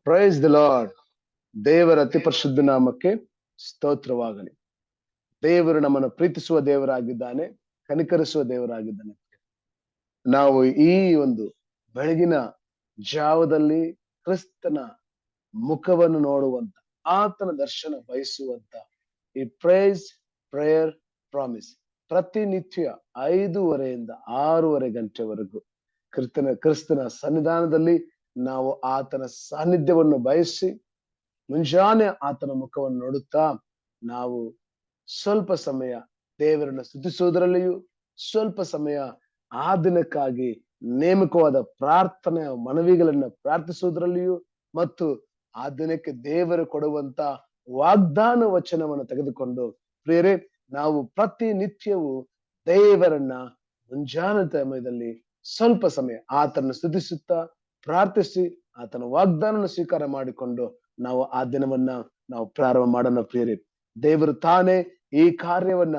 Price the lord. ದೇವರ ಅತಿ ಪರಿಶುದ್ಧ ನಾಮಕ್ಕೆ ಸ್ತೋತ್ರವಾಗಲಿ. ದೇವರು ನಮ್ಮನ್ನು ಪ್ರೀತಿಸುವ ದೇವರಾಗಿದ್ದಾನೆ, ಕನಿಕರಿಸುವ ದೇವರಾಗಿದ್ದಾನೆ. ನಾವು ಈ ಒಂದು ಬೆಳಗಿನ ಜಾವದಲ್ಲಿ ಕ್ರಿಸ್ತನ ಮುಖವನ್ನು ನೋಡುವಂತ, ಆತನ ದರ್ಶನ ಬಯಸುವಂತ ಈ ಪ್ರೈಸ್ ಪ್ರೇಯರ್ ಪ್ರಾಮಿಸ್ ಪ್ರತಿನಿತ್ಯ 5:30 6:30 ಗಂಟೆವರೆಗೂ ಕ್ರಿಸ್ತನ ಸನ್ನಿಧಾನದಲ್ಲಿ ನಾವು ಆತನ ಸಾನ್ನಿಧ್ಯವನ್ನು ಬಯಸಿ ಮುಂಜಾನೆ ಆತನ ಮುಖವನ್ನು ನೋಡುತ್ತಾ ನಾವು ಸ್ವಲ್ಪ ಸಮಯ ದೇವರನ್ನು ಸ್ತುತಿಸುವುದರಲ್ಲಿಯೂ, ಸ್ವಲ್ಪ ಸಮಯ ಆ ದಿನಕ್ಕಾಗಿ ನೇಮಕವಾದ ಪ್ರಾರ್ಥನೆ ಮನವಿಗಳನ್ನ ಪ್ರಾರ್ಥಿಸುವುದರಲ್ಲಿಯೂ, ಮತ್ತು ಆ ದಿನಕ್ಕೆ ದೇವರು ಕೊಡುವಂತ ವಾಗ್ದಾನ ವಚನವನ್ನು ತೆಗೆದುಕೊಂಡು ಪ್ರಿಯರೇ, ನಾವು ಪ್ರತಿನಿತ್ಯವೂ ದೇವರನ್ನ ಮುಂಜಾನೆ ಸಮಯದಲ್ಲಿ ಸ್ವಲ್ಪ ಸಮಯ ಆತನ ಸ್ತುತಿಸುತ್ತಾ ಪ್ರಾರ್ಥಿಸಿ ಆತನ ವಾಗ್ದಾನ ಸ್ವೀಕಾರ ಮಾಡಿಕೊಂಡು ನಾವು ಆ ದಿನವನ್ನ ನಾವು ಪ್ರಾರಂಭ ಮಾಡೋಣ. ಪ್ರಿಯರೇ, ದೇವರು ತಾನೇ ಈ ಕಾರ್ಯವನ್ನ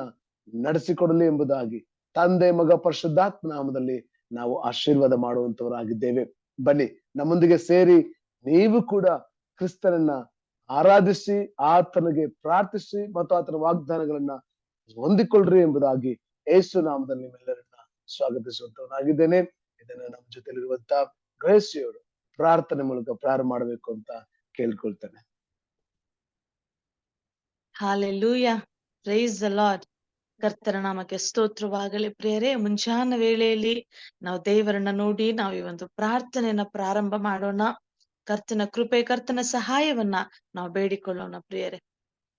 ನಡೆಸಿಕೊಡಲಿ ಎಂಬುದಾಗಿ ತಂದೆ ಮಗ ಪರಿಶುದ್ಧಾತ್ಮ ನಾಮದಲ್ಲಿ ನಾವು ಆಶೀರ್ವಾದ ಮಾಡುವಂತವರಾಗಿದ್ದೇವೆ. ಬನ್ನಿ, ನಮ್ಮೊಂದಿಗೆ ಸೇರಿ ನೀವು ಕೂಡ ಕ್ರಿಸ್ತನನ್ನ ಆರಾಧಿಸಿ ಆತನಿಗೆ ಪ್ರಾರ್ಥಿಸಿ ಮತ್ತು ಆತನ ವಾಗ್ದಾನಗಳನ್ನ ಹೊಂದಿಕೊಳ್ಳ್ರಿ ಎಂಬುದಾಗಿ ಯೇಸು ನಾಮದಲ್ಲಿ ನಿಮ್ಮೆಲ್ಲರನ್ನ ಸ್ವಾಗತಿಸುವಂತವನಾಗಿದ್ದೇನೆ. ಇದನ್ನ ನಮ್ಮ ಜೊತೆಲಿರುವಂತ ಗ್ರೇಸಿಯವರು ಪ್ರಾರ್ಥನೆ ಮೂಲಕ ಪ್ರಾರಂಭ ಮಾಡಬೇಕು ಅಂತ ಕೇಳ್ಕೊಳ್ತೇನೆ. Hallelujah. Praise the Lord. ಕರ್ತನ ನಾಮಕ್ಕೆ ಸ್ತೋತ್ರವಾಗಲಿ. ಪ್ರಿಯರೇ, ಮುಂಜಾನೆ ವೇಳೆಯಲ್ಲಿ ನಾವು ದೇವರನ್ನ ನೋಡಿ ನಾವು ಈ ಒಂದು ಪ್ರಾರ್ಥನೆಯನ್ನ ಪ್ರಾರಂಭ ಮಾಡೋಣ. ಕರ್ತನ ಕೃಪೆ, ಕರ್ತನ ಸಹಾಯವನ್ನ ನಾವು ಬೇಡಿಕೊಳ್ಳೋಣ. ಪ್ರಿಯರೇ,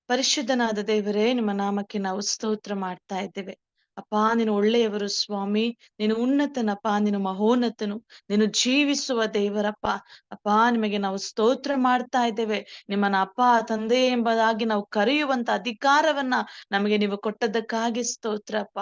ಪರಿಶುದ್ಧನಾದ ದೇವರೇ, ನಿಮ್ಮ ನಾಮಕ್ಕೆ ನಾವು ಸ್ತೋತ್ರ ಮಾಡ್ತಾ ಇದ್ದೇವೆ. ಅಪ್ಪ, ನೀನು ಒಳ್ಳೆಯವರು ಸ್ವಾಮಿ, ನೀನು ಉನ್ನತನಪ್ಪ, ನೀನು ಮಹೋನ್ನತನು, ನೀನು ಜೀವಿಸುವ ದೇವರಪ್ಪ. ಅಪ್ಪ, ನಿಮಗೆ ನಾವು ಸ್ತೋತ್ರ ಮಾಡ್ತಾ ಇದ್ದೇವೆ. ನಿಮ್ಮನ್ನ ಅಪ್ಪ ತಂದೆ ಎಂಬುದಾಗಿ ನಾವು ಕರೆಯುವಂತ ಅಧಿಕಾರವನ್ನ ನಮಗೆ ನೀವು ಕೊಟ್ಟದ್ದಕ್ಕಾಗಿ ಸ್ತೋತ್ರ ಅಪ್ಪ.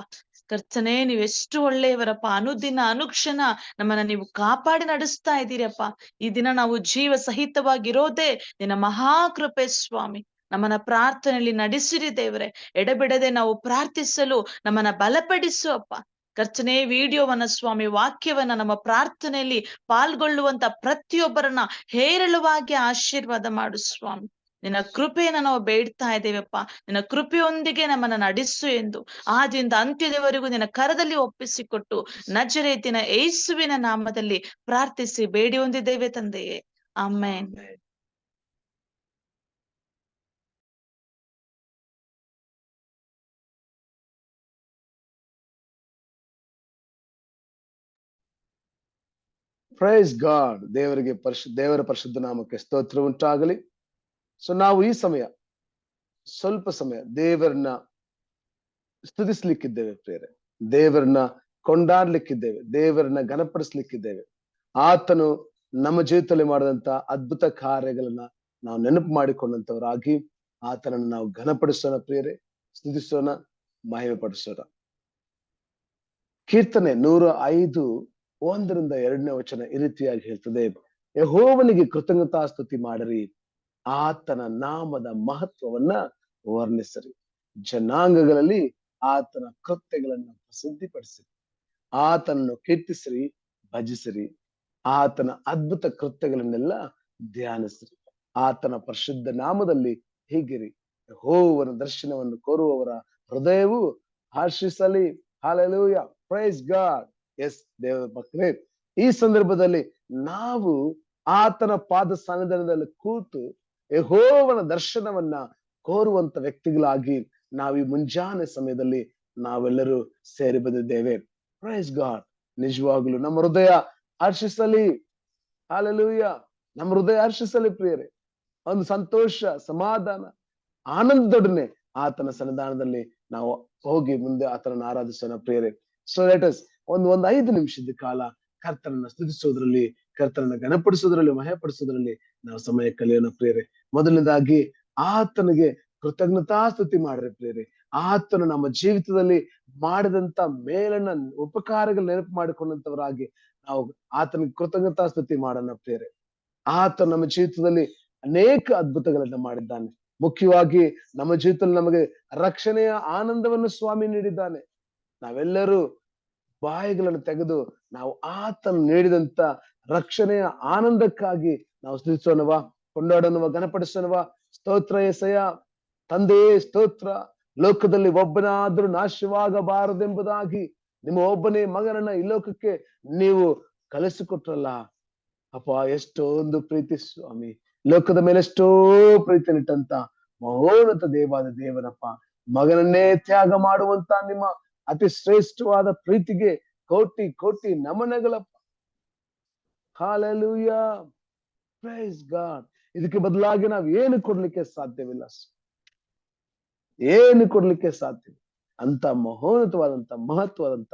ಕರ್ತನೇ, ನೀವೆಷ್ಟು ಒಳ್ಳೆಯವರಪ್ಪ. ಅನುದಿನ ಅನುಕ್ಷಣ ನಮ್ಮನ್ನ ನೀವು ಕಾಪಾಡಿ ನಡೆಸ್ತಾ ಇದ್ದೀರಪ್ಪ. ಈ ದಿನ ನಾವು ಜೀವ ಸಹಿತವಾಗಿರೋದೇ ನಿನ್ನ ಮಹಾಕೃಪೆ ಸ್ವಾಮಿ. ನಮ್ಮನ್ನ ಪ್ರಾರ್ಥನೆಯಲ್ಲಿ ನಡೆಸಿರಿ ದೇವರೇ. ಎಡೆಬಿಡದೆ ನಾವು ಪ್ರಾರ್ಥಿಸಲು ನಮ್ಮನ್ನ ಬಲಪಡಿಸು ಅಪ್ಪ. ಕರ್ತನೇ, ವಿಡಿಯೋವನ್ನ ಸ್ವಾಮಿ, ವಾಕ್ಯವನ್ನ ನಮ್ಮ ಪ್ರಾರ್ಥನೆಯಲ್ಲಿ ಪಾಲ್ಗೊಳ್ಳುವಂತ ಪ್ರತಿಯೊಬ್ಬರನ್ನ ಹೇರಳವಾಗಿ ಆಶೀರ್ವಾದ ಮಾಡು ಸ್ವಾಮಿ. ನಿನ್ನ ಕೃಪೆಯನ್ನ ನಾವು ಬೇಡ್ತಾ ಇದ್ದೇವೆಪ್ಪ. ನಿನ್ನ ಕೃಪೆಯೊಂದಿಗೆ ನಮ್ಮನ್ನ ನಡೆಸು ಎಂದು ಆದಿಯಿಂದ ಅಂತ್ಯದವರೆಗೂ ನಿನ್ನ ಕರದಲ್ಲಿ ಒಪ್ಪಿಸಿಕೊಟ್ಟು ನಜರೇತಿನ ಯೇಸುವಿನ ನಾಮದಲ್ಲಿ ಪ್ರಾರ್ಥಿಸಿ ಬೇಡಿ ಹೊಂದಿದ್ದೇವೆ ತಂದೆಯೇ, ಆಮೆನ್. Price God. ದೇವರ ಪರಿಶುದ್ಧ ನಾಮಕ್ಕೆ ಸ್ತೋತ್ರ ಉಂಟಾಗಲಿ. ಸೊ ನಾವು ಈ ಸಮಯ ಸ್ವಲ್ಪ ಸಮಯ ದೇವರನ್ನ ಸ್ತುತಿಸ್ಲಿಕ್ಕಿದ್ದೇವೆ ಪ್ರಿಯರೇ, ದೇವರನ್ನ ಕೊಂಡಾಡ್ಲಿಕ್ಕಿದ್ದೇವೆ, ದೇವರನ್ನ ಘನಪಡಿಸ್ಲಿಕ್ಕಿದ್ದೇವೆ. ಆತನು ನಮ್ಮ ಜೀವಿತದಲ್ಲಿ ಮಾಡಿದಂತ ಅದ್ಭುತ ಕಾರ್ಯಗಳನ್ನ ನಾವು ನೆನಪು ಮಾಡಿಕೊಂಡಂತವರಾಗಿ ಆತನನ್ನು ನಾವು ಘನಪಡಿಸೋಣ ಪ್ರಿಯರೇ, ಸ್ತುತಿಸೋಣ, ಮಹಿಮೆ ಪಡಿಸೋಣ. ಕೀರ್ತನೆ 105 1-2 ವಚನ ಈ ರೀತಿಯಾಗಿ ಹೇಳ್ತದೆ: ಯೆಹೋವನಿಗೆ ಕೃತಜ್ಞತಾ ಸ್ತುತಿ ಮಾಡಿರಿ, ಆತನ ನಾಮದ ಮಹತ್ವವನ್ನ ವರ್ಣಿಸಿರಿ, ಜನಾಂಗಗಳಲ್ಲಿ ಆತನ ಕೃತ್ಯಗಳನ್ನು ಪ್ರಸಿದ್ಧಿಪಡಿಸಿರಿ, ಆತನನ್ನು ಕೀರ್ತಿಸಿರಿ, ಭಜಿಸಿರಿ, ಆತನ ಅದ್ಭುತ ಕೃತ್ಯಗಳನ್ನೆಲ್ಲ ಧ್ಯಾನಿಸಿರಿ, ಆತನ ಪರಿಶುದ್ಧ ನಾಮದಲ್ಲಿ ಹೀಗಿರಿ, ಯೆಹೋವನ ದರ್ಶನವನ್ನು ಕೋರುವವರ ಹೃದಯವು ಹರ್ಷಿಸಲಿ. Hallelujah, praise God. ಎಸ್ ದೇವರ ಮಕ್ಕಳೇ, ಈ ಸಂದರ್ಭದಲ್ಲಿ ನಾವು ಆತನ ಪಾದ ಸನ್ನಿಧಾನದಲ್ಲಿ ಕೂತು ಯೆಹೋವನ ದರ್ಶನವನ್ನ ಕೋರುವಂತ ವ್ಯಕ್ತಿಗಳಾಗಿ ನಾವು ಈ ಮುಂಜಾನೆ ಸಮಯದಲ್ಲಿ ನಾವೆಲ್ಲರೂ ಸೇರಿ ಬಂದಿದ್ದೇವೆ. Praise God. ನಿಜವಾಗ್ಲೂ ನಮ್ಮ ಹೃದಯ ಹರ್ಷಿಸಲಿ. ಹಲ್ಲೆಲೂಯಾ, ನಮ್ಮ ಹೃದಯ ಹರ್ಷಿಸಲಿ ಪ್ರಿಯರೇ. ಒಂದು ಸಂತೋಷ, ಸಮಾಧಾನ, ಆನಂದದೊಡನೆ ಆತನ ಸನ್ನಿಧಾನದಲ್ಲಿ ನಾವು ಹೋಗಿ ಮುಂದೆ ಆತನನ್ನು ಆರಾಧಿಸೋಣ ಪ್ರಿಯರೇ. ಸೊ ಲೆಟ್ ಅಸ್ ಒಂದು 5 ನಿಮಿಷದ ಕಾಲ ಕರ್ತನನ್ನ ಸ್ತುತಿಸೋದ್ರಲ್ಲಿ, ಕರ್ತನನ್ನ ಘನಪಡಿಸೋದ್ರಲ್ಲಿ, ಮಹಿಮೆಪಡಿಸೋದ್ರಲ್ಲಿ ನಾವು ಸಮಯ ಕಲಿಯೋಣ ಪ್ರಿಯರೇ. ಮೊದಲನೇದಾಗಿ ಆತನಿಗೆ ಕೃತಜ್ಞತಾ ಸ್ತುತಿ ಮಾಡ್ರಿ ಪ್ರಿಯರೇ. ಆತನು ನಮ್ಮ ಜೀವಿತದಲ್ಲಿ ಮಾಡಿದಂತ ಮೇಲನ್ನ ಉಪಕಾರಗಳು ನೆನಪು ಮಾಡಿಕೊಂಡಂತವರಾಗಿ ನಾವು ಆತನಿಗೆ ಕೃತಜ್ಞತಾ ಸ್ತುತಿ ಮಾಡೋಣ ಪ್ರಿಯರೇ. ಆತ ನಮ್ಮ ಜೀವಿತದಲ್ಲಿ ಅನೇಕ ಅದ್ಭುತಗಳನ್ನ ಮಾಡಿದ್ದಾನೆ. ಮುಖ್ಯವಾಗಿ ನಮ್ಮ ಜೀವಿತದಲ್ಲಿ ನಮಗೆ ರಕ್ಷಣೆಯ ಆನಂದವನ್ನು ಸ್ವಾಮಿ ನೀಡಿದ್ದಾನೆ. ನಾವೆಲ್ಲರೂ ಬಾಯಿಗಳನ್ನು ತೆಗೆದು ನಾವು ಆತನು ನೀಡಿದಂತ ರಕ್ಷಣೆಯ ಆನಂದಕ್ಕಾಗಿ ನಾವು ಸ್ತುತಿಸೋಣವಾ? ಕೊಂಡಾಡನುವ ಘನಪಡಿಸನುವ. ಸ್ತೋತ್ರ ಎಸೆಯ. ತಂದೆಯೇ ಸ್ತೋತ್ರ. ಲೋಕದಲ್ಲಿ ಒಬ್ಬನಾದ್ರೂ ನಾಶವಾಗಬಾರದೆಂಬುದಾಗಿ ನಿಮ್ಮ ಒಬ್ಬನೇ ಮಗನನ್ನ ಈ ಲೋಕಕ್ಕೆ ನೀವು ಕಲಿಸಿಕೊಟ್ರಲ್ಲ ಅಪ್ಪ. ಎಷ್ಟೊಂದು ಪ್ರೀತಿ ಸ್ವಾಮಿ. ಲೋಕದ ಮೇಲೆ ಎಷ್ಟೋ ಪ್ರೀತಿನಿಟ್ಟಂತ ಮಹೋನ್ನತ ದೇವಾದ ದೇವರಪ್ಪ, ಮಗನನ್ನೇ ತ್ಯಾಗ ಮಾಡುವಂತ ನಿಮ್ಮ ಅತಿ ಶ್ರೇಷ್ಠವಾದ ಪ್ರೀತಿಗೆ ಕೋಟಿ ಕೋಟಿ ನಮನಗಳಪ್ಪ. Hallelujah, praise God. ಇದಕ್ಕೆ ಬದಲಾಗಿ ನಾವು ಏನು ಕೊಡ್ಲಿಕ್ಕೆ ಸಾಧ್ಯವಿಲ್ಲ, ಏನು ಕೊಡ್ಲಿಕ್ಕೆ ಸಾಧ್ಯ. ಅಂತ ಮಹೋನ್ನತವಾದಂತ ಮಹತ್ವದಂತ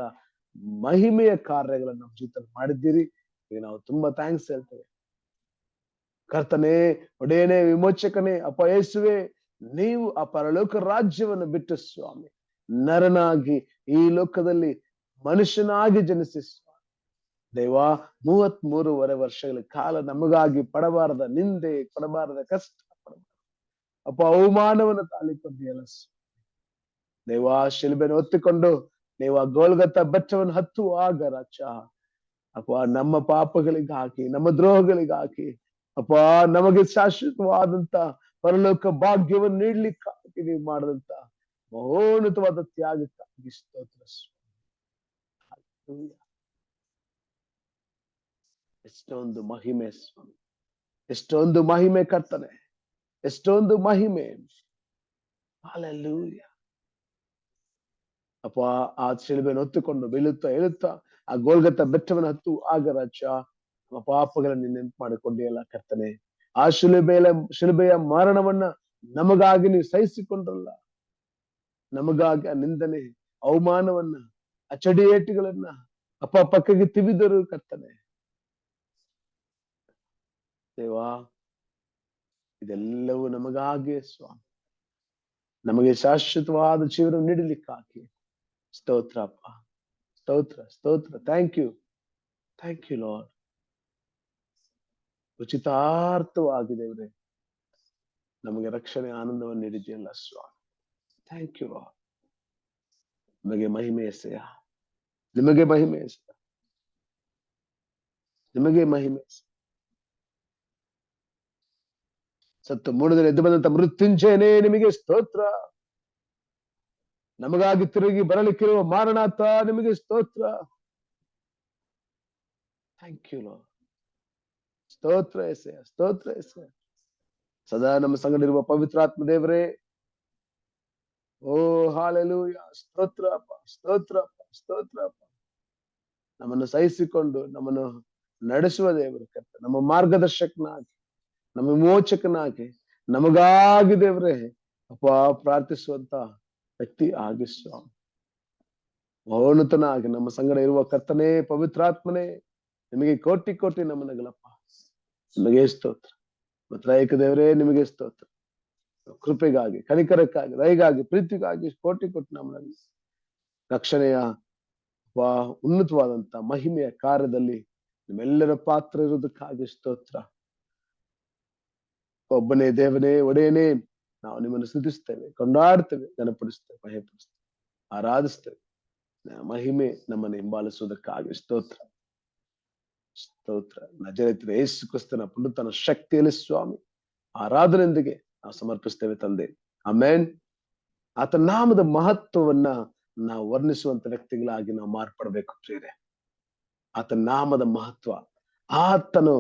ಮಹಿಮೆಯ ಕಾರ್ಯಗಳನ್ನು ನಮ್ಮ ಜೀವಿತದಲ್ಲಿ ಮಾಡಿದ್ದೀರಿ. ಈಗ ನಾವು ತುಂಬಾ ಥ್ಯಾಂಕ್ಸ್ ಹೇಳ್ತೇವೆ. ಕರ್ತನೇ, ಒಡೆಯನೇ, ವಿಮೋಚಕನೇ, ಅಪ್ಪ ಯೇಸುವೆ, ನೀವು ಆ ಪರಲೋಕ ರಾಜ್ಯವನ್ನು ಬಿಟ್ಟು ಸ್ವಾಮಿ ನರನಾಗಿ ಈ ಲೋಕದಲ್ಲಿ ಮನುಷ್ಯನಾಗಿ ಜನಿಸಿ ಸ್ವಾಮಿ ದೇವಾ 33 ವರ್ಷಗಳ ಕಾಲ ನಮಗಾಗಿ ಪಡಬಾರದ ನಿಂದೆ, ಪಡಬಾರದ ಕಷ್ಟ, ಅಪ್ಪ ಅವಮಾನವನ್ನು ತಾಳಿಕೊಂಡಿಯಲ್ಲ ದೇವಾ. ಶಿಲುಬೆಯನ್ನು ಹೊತ್ತಿಕೊಂಡು ದೇವಾ ಗೋಲ್ಗತ್ತ ಬೆಟ್ಟವನ್ನು ಹತ್ತುವಾಗ ರಾಜ ಅಪ್ಪ, ನಮ್ಮ ಪಾಪಗಳಿಗಾಗಿ, ನಮ್ಮ ದ್ರೋಹಗಳಿಗಾಗಿ ಅಪ್ಪ, ನಮಗೆ ಶಾಶ್ವತವಾದಂತ ಪರಲೋಕ ಭಾಗ್ಯವನ್ನು ನೀಡ್ಲಿಕ್ಕಾಗಿ ನೀವು ಮಾಡಿದಂತ ಮಹೋನ್ನತವಾದ ತ್ಯಾಗಕ್ಕಾಗಿ ಸ್ತೋತ್ರ. ಎಷ್ಟೊಂದು ಮಹಿಮೆ ಸ್ವಾಮಿ, ಎಷ್ಟೊಂದು ಮಹಿಮೆ ಕರ್ತನೆ, ಎಷ್ಟೊಂದು ಮಹಿಮೆ. ಹಲ್ಲೆಲೂಯಾ ಅಪ್ಪ. ಆ ಶಿಲುಬೆಯನ್ನು ಹೊತ್ತುಕೊಂಡು ಬೀಳುತ್ತಾ ಹೇಳುತ್ತಾ ಆ ಗೋಲ್ಗತ್ತ ಬೆಟ್ಟವನ್ನು ಹತ್ತು ಆಗ ರಾಜ ನಮ್ಮ ಪಾಪಗಳನ್ನು ನೆನಪು ಮಾಡಿಕೊಂಡಿಯಲ್ಲ ಕರ್ತನೆ. ಆ ಶಿಲುಬೆಯ ಮರಣವನ್ನ ನಮಗಾಗಿ ನೀವು ಸಹಿಸಿಕೊಂಡ್ರಲ್ಲ, ನಮಗಾಗಿ ಆ ನಿಂದನೆ, ಅವಮಾನವನ್ನ, ಆ ಚಡಿಯೇಟುಗಳನ್ನ ಅಪ್ಪ ಪಕ್ಕಕ್ಕೆ ತಿವಿದರು ಕರ್ತನೆ. ದೇವಾ, ಇದೆಲ್ಲವೂ ನಮಗಾಗಿಯೇ ಸ್ವಾಮಿ, ನಮಗೆ ಶಾಶ್ವತವಾದ ಜೀವನ ನೀಡಲಿಕ್ಕಾಗಿ ಸ್ತೋತ್ರ ಅಪ್ಪ, ಸ್ತೋತ್ರ ಸ್ತೋತ್ರ. Thank you, thank you Lord. ಉಚಿತಾರ್ಥವಾಗಿ ದೇವರೇ ನಮಗೆ ರಕ್ಷಣೆ ಆನಂದವನ್ನು ನೀಡಿದೆಯಲ್ಲ ಸ್ವಾಮಿ. Thank you Lord. ನಿಮಗೆ ಮಹಿಮೆ ಎಸೆಯ, ನಿಮಗೆ ಮಹಿಮೆ ಎಸೆಯ, ನಿಮಗೆ ಮಹಿಮೆ ಎಸೆಯ. ಸತ್ತು ಮೂಡದಲ್ಲಿ ಎದ್ದು ಬಂದಂತ ಮೃತ್ಯುಂಜಯನೇ ನಿಮಗೆ ಸ್ತೋತ್ರ. ನಮಗಾಗಿ ತಿರುಗಿ ಬರಲಿಕ್ಕಿರುವ ಮಾರಣಾಥ ನಿಮಗೆ ಸ್ತೋತ್ರ. Thank you lord. ಸ್ತೋತ್ರ ಎಸೆಯ, ಸ್ತೋತ್ರ ಎಸೆಯ. ಸದಾ ನಮ್ಮ ಸಂಗಡಿರುವ ಪವಿತ್ರಾತ್ಮ ದೇವರೇ, ಓ ಹಾಲೆಲೂಯಾ, ಸ್ತೋತ್ರ ಅಪ್ಪ, ಸ್ತೋತ್ರ ಅಪ್ಪ, ಸ್ತೋತ್ರ ಅಪ್ಪ. ನಮ್ಮನ್ನು ಸಹಿಸಿಕೊಂಡು ನಮ್ಮನ್ನು ನಡೆಸುವ ದೇವರು ಕರ್ತ, ನಮ್ಮ ಮಾರ್ಗದರ್ಶಕನಾಗಿ, ನಮ್ಮ ವಿಮೋಚಕನಾಗಿ, ನಮಗಾಗಿ ದೇವರೇ ಅಪ್ಪ ಪ್ರಾರ್ಥಿಸುವಂತ ವ್ಯಕ್ತಿ ಆಗಿ ಸ್ವಾಮಿ. ಮಹೋನ್ನತನಾಗಿ ನಮ್ಮ ಸಂಗಡ ಇರುವ ಕರ್ತನೇ, ಪವಿತ್ರಾತ್ಮನೇ, ನಿಮಗೆ ಕೋಟಿ ಕೋಟಿ ನಮನಗಳಪ್ಪ. ನಿಮಗೆ ಸ್ತೋತ್ರ. ತ್ರೈಕ ದೇವರೇ ನಿಮಗೆ ಸ್ತೋತ್ರ. ಕೃಪೆಗಾಗಿ, ಕನಿಕರಕ್ಕಾಗಿ, ದಯಗಾಗಿ, ಪ್ರೀತಿಗಾಗಿ ಕೋಟಿ ಕೋಟಿ ನಮನಗಳು. ರಕ್ಷಣೆಯ ಉನ್ನತವಾದಂತ ಮಹಿಮೆಯ ಕಾರ್ಯದಲ್ಲಿ ನಿಮ್ಮೆಲ್ಲರ ಪಾತ್ರ ಇರುವುದಕ್ಕಾಗಿ ಸ್ತೋತ್ರ. ಒಬ್ಬನೇ ದೇವನೇ, ಒಡೆಯನೇ, ನಾವು ನಿಮ್ಮನ್ನು ಸ್ತುತಿಸ್ತೇವೆ, ಕೊಂಡಾಡ್ತೇವೆ, ಘನಪಡಿಸ್ತೇವೆ, ಭಯಪಡಿಸ್ತೇವೆ, ಆರಾಧಿಸ್ತೇವೆ. ಮಹಿಮೆ ನಮ್ಮನ್ನು ಹಿಂಬಾಲಿಸುವುದಕ್ಕಾಗಿ ಸ್ತೋತ್ರ, ಸ್ತೋತ್ರ. ನಜರೇತಿನ ಯೇಸು ಕ್ರಿಸ್ತನ ಪುನರುತ್ಥಾನ ಶಕ್ತಿಯಲ್ಲಿ ಸ್ವಾಮಿ ಆರಾಧನೆಯೊಂದಿಗೆ ನಾವು ಸಮರ್ಪಿಸ್ತೇವೆ ತಂದೆ. ಆಮೆನ್. ಆತನ ನಾಮದ ಮಹತ್ವವನ್ನ ನಾವು ವರ್ಣಿಸುವಂತ ವ್ಯಕ್ತಿಗಳಾಗಿ ನಾವು ಮಾರ್ಪಡಬೇಕು ಪ್ರಿಯರೇ. ಆತನ ನಾಮದ ಮಹತ್ವ, ಆತನು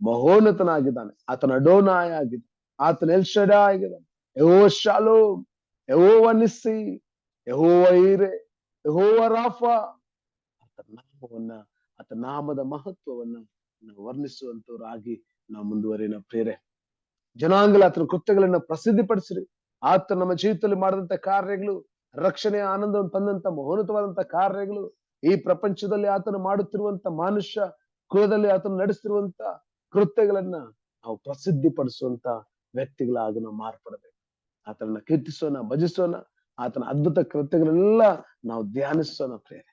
ಮಹೋನ್ನತನಾಗಿದ್ದಾನೆ, ಆತನ ಅಡೋನಾಯ ಆಗಿದೆ, ಆತನ ಎಲ್ ಶಡಾಯ್ ಆಗಿದ್ದಾನೆ, ಯೆಹೋವ ಶಾಲೋಮ್, ಯೆಹೋವ ನಿಸ್ಸಿ, ಯೆಹೋವ ಈರೆ, ಯೆಹೋವ ರಾಫಾ. ಆತನ ನಾಮವನ್ನ, ಆತನ ನಾಮದ ಮಹತ್ವವನ್ನ ನಾವು ವರ್ಣಿಸುವಂತವರಾಗಿ ನಾವು ಮುಂದುವರಿನ ಪ್ರೇರೆ. ಜನಾಂಗಲ ಆತನ ಕೃತ್ಯಗಳನ್ನ ಪ್ರಸಿದ್ಧಿಪಡಿಸ್ರಿ. ಆತ ನಮ್ಮ ಜೀವಿತದಲ್ಲಿ ಮಾಡಿದಂತ ಕಾರ್ಯಗಳು, ರಕ್ಷಣೆಯ ಆನಂದವನ್ನು ತಂದಂತ ಮಹೋನ್ನತವಾದಂತ ಕಾರ್ಯಗಳು, ಈ ಪ್ರಪಂಚದಲ್ಲಿ ಆತನು ಮಾಡುತ್ತಿರುವಂತ ಮನುಷ್ಯ ಕುಲದಲ್ಲಿ ಆತನು ನಡೆಸ್ತಿರುವಂತ ಕೃತ್ಯಗಳನ್ನ ನಾವು ಪ್ರಸಿದ್ಧಿಪಡಿಸುವಂತ ವ್ಯಕ್ತಿಗಳಾಗಿ ನಾವು ಮಾರ್ಪಡಬೇಕು. ಆತನನ್ನ ಕೀರ್ತಿಸೋಣ, ಭಜಿಸೋಣ. ಆತನ ಅದ್ಭುತ ಕೃತ್ಯಗಳೆಲ್ಲ ನಾವು ಧ್ಯಾನಿಸೋಣ ಪ್ರೇರೆ.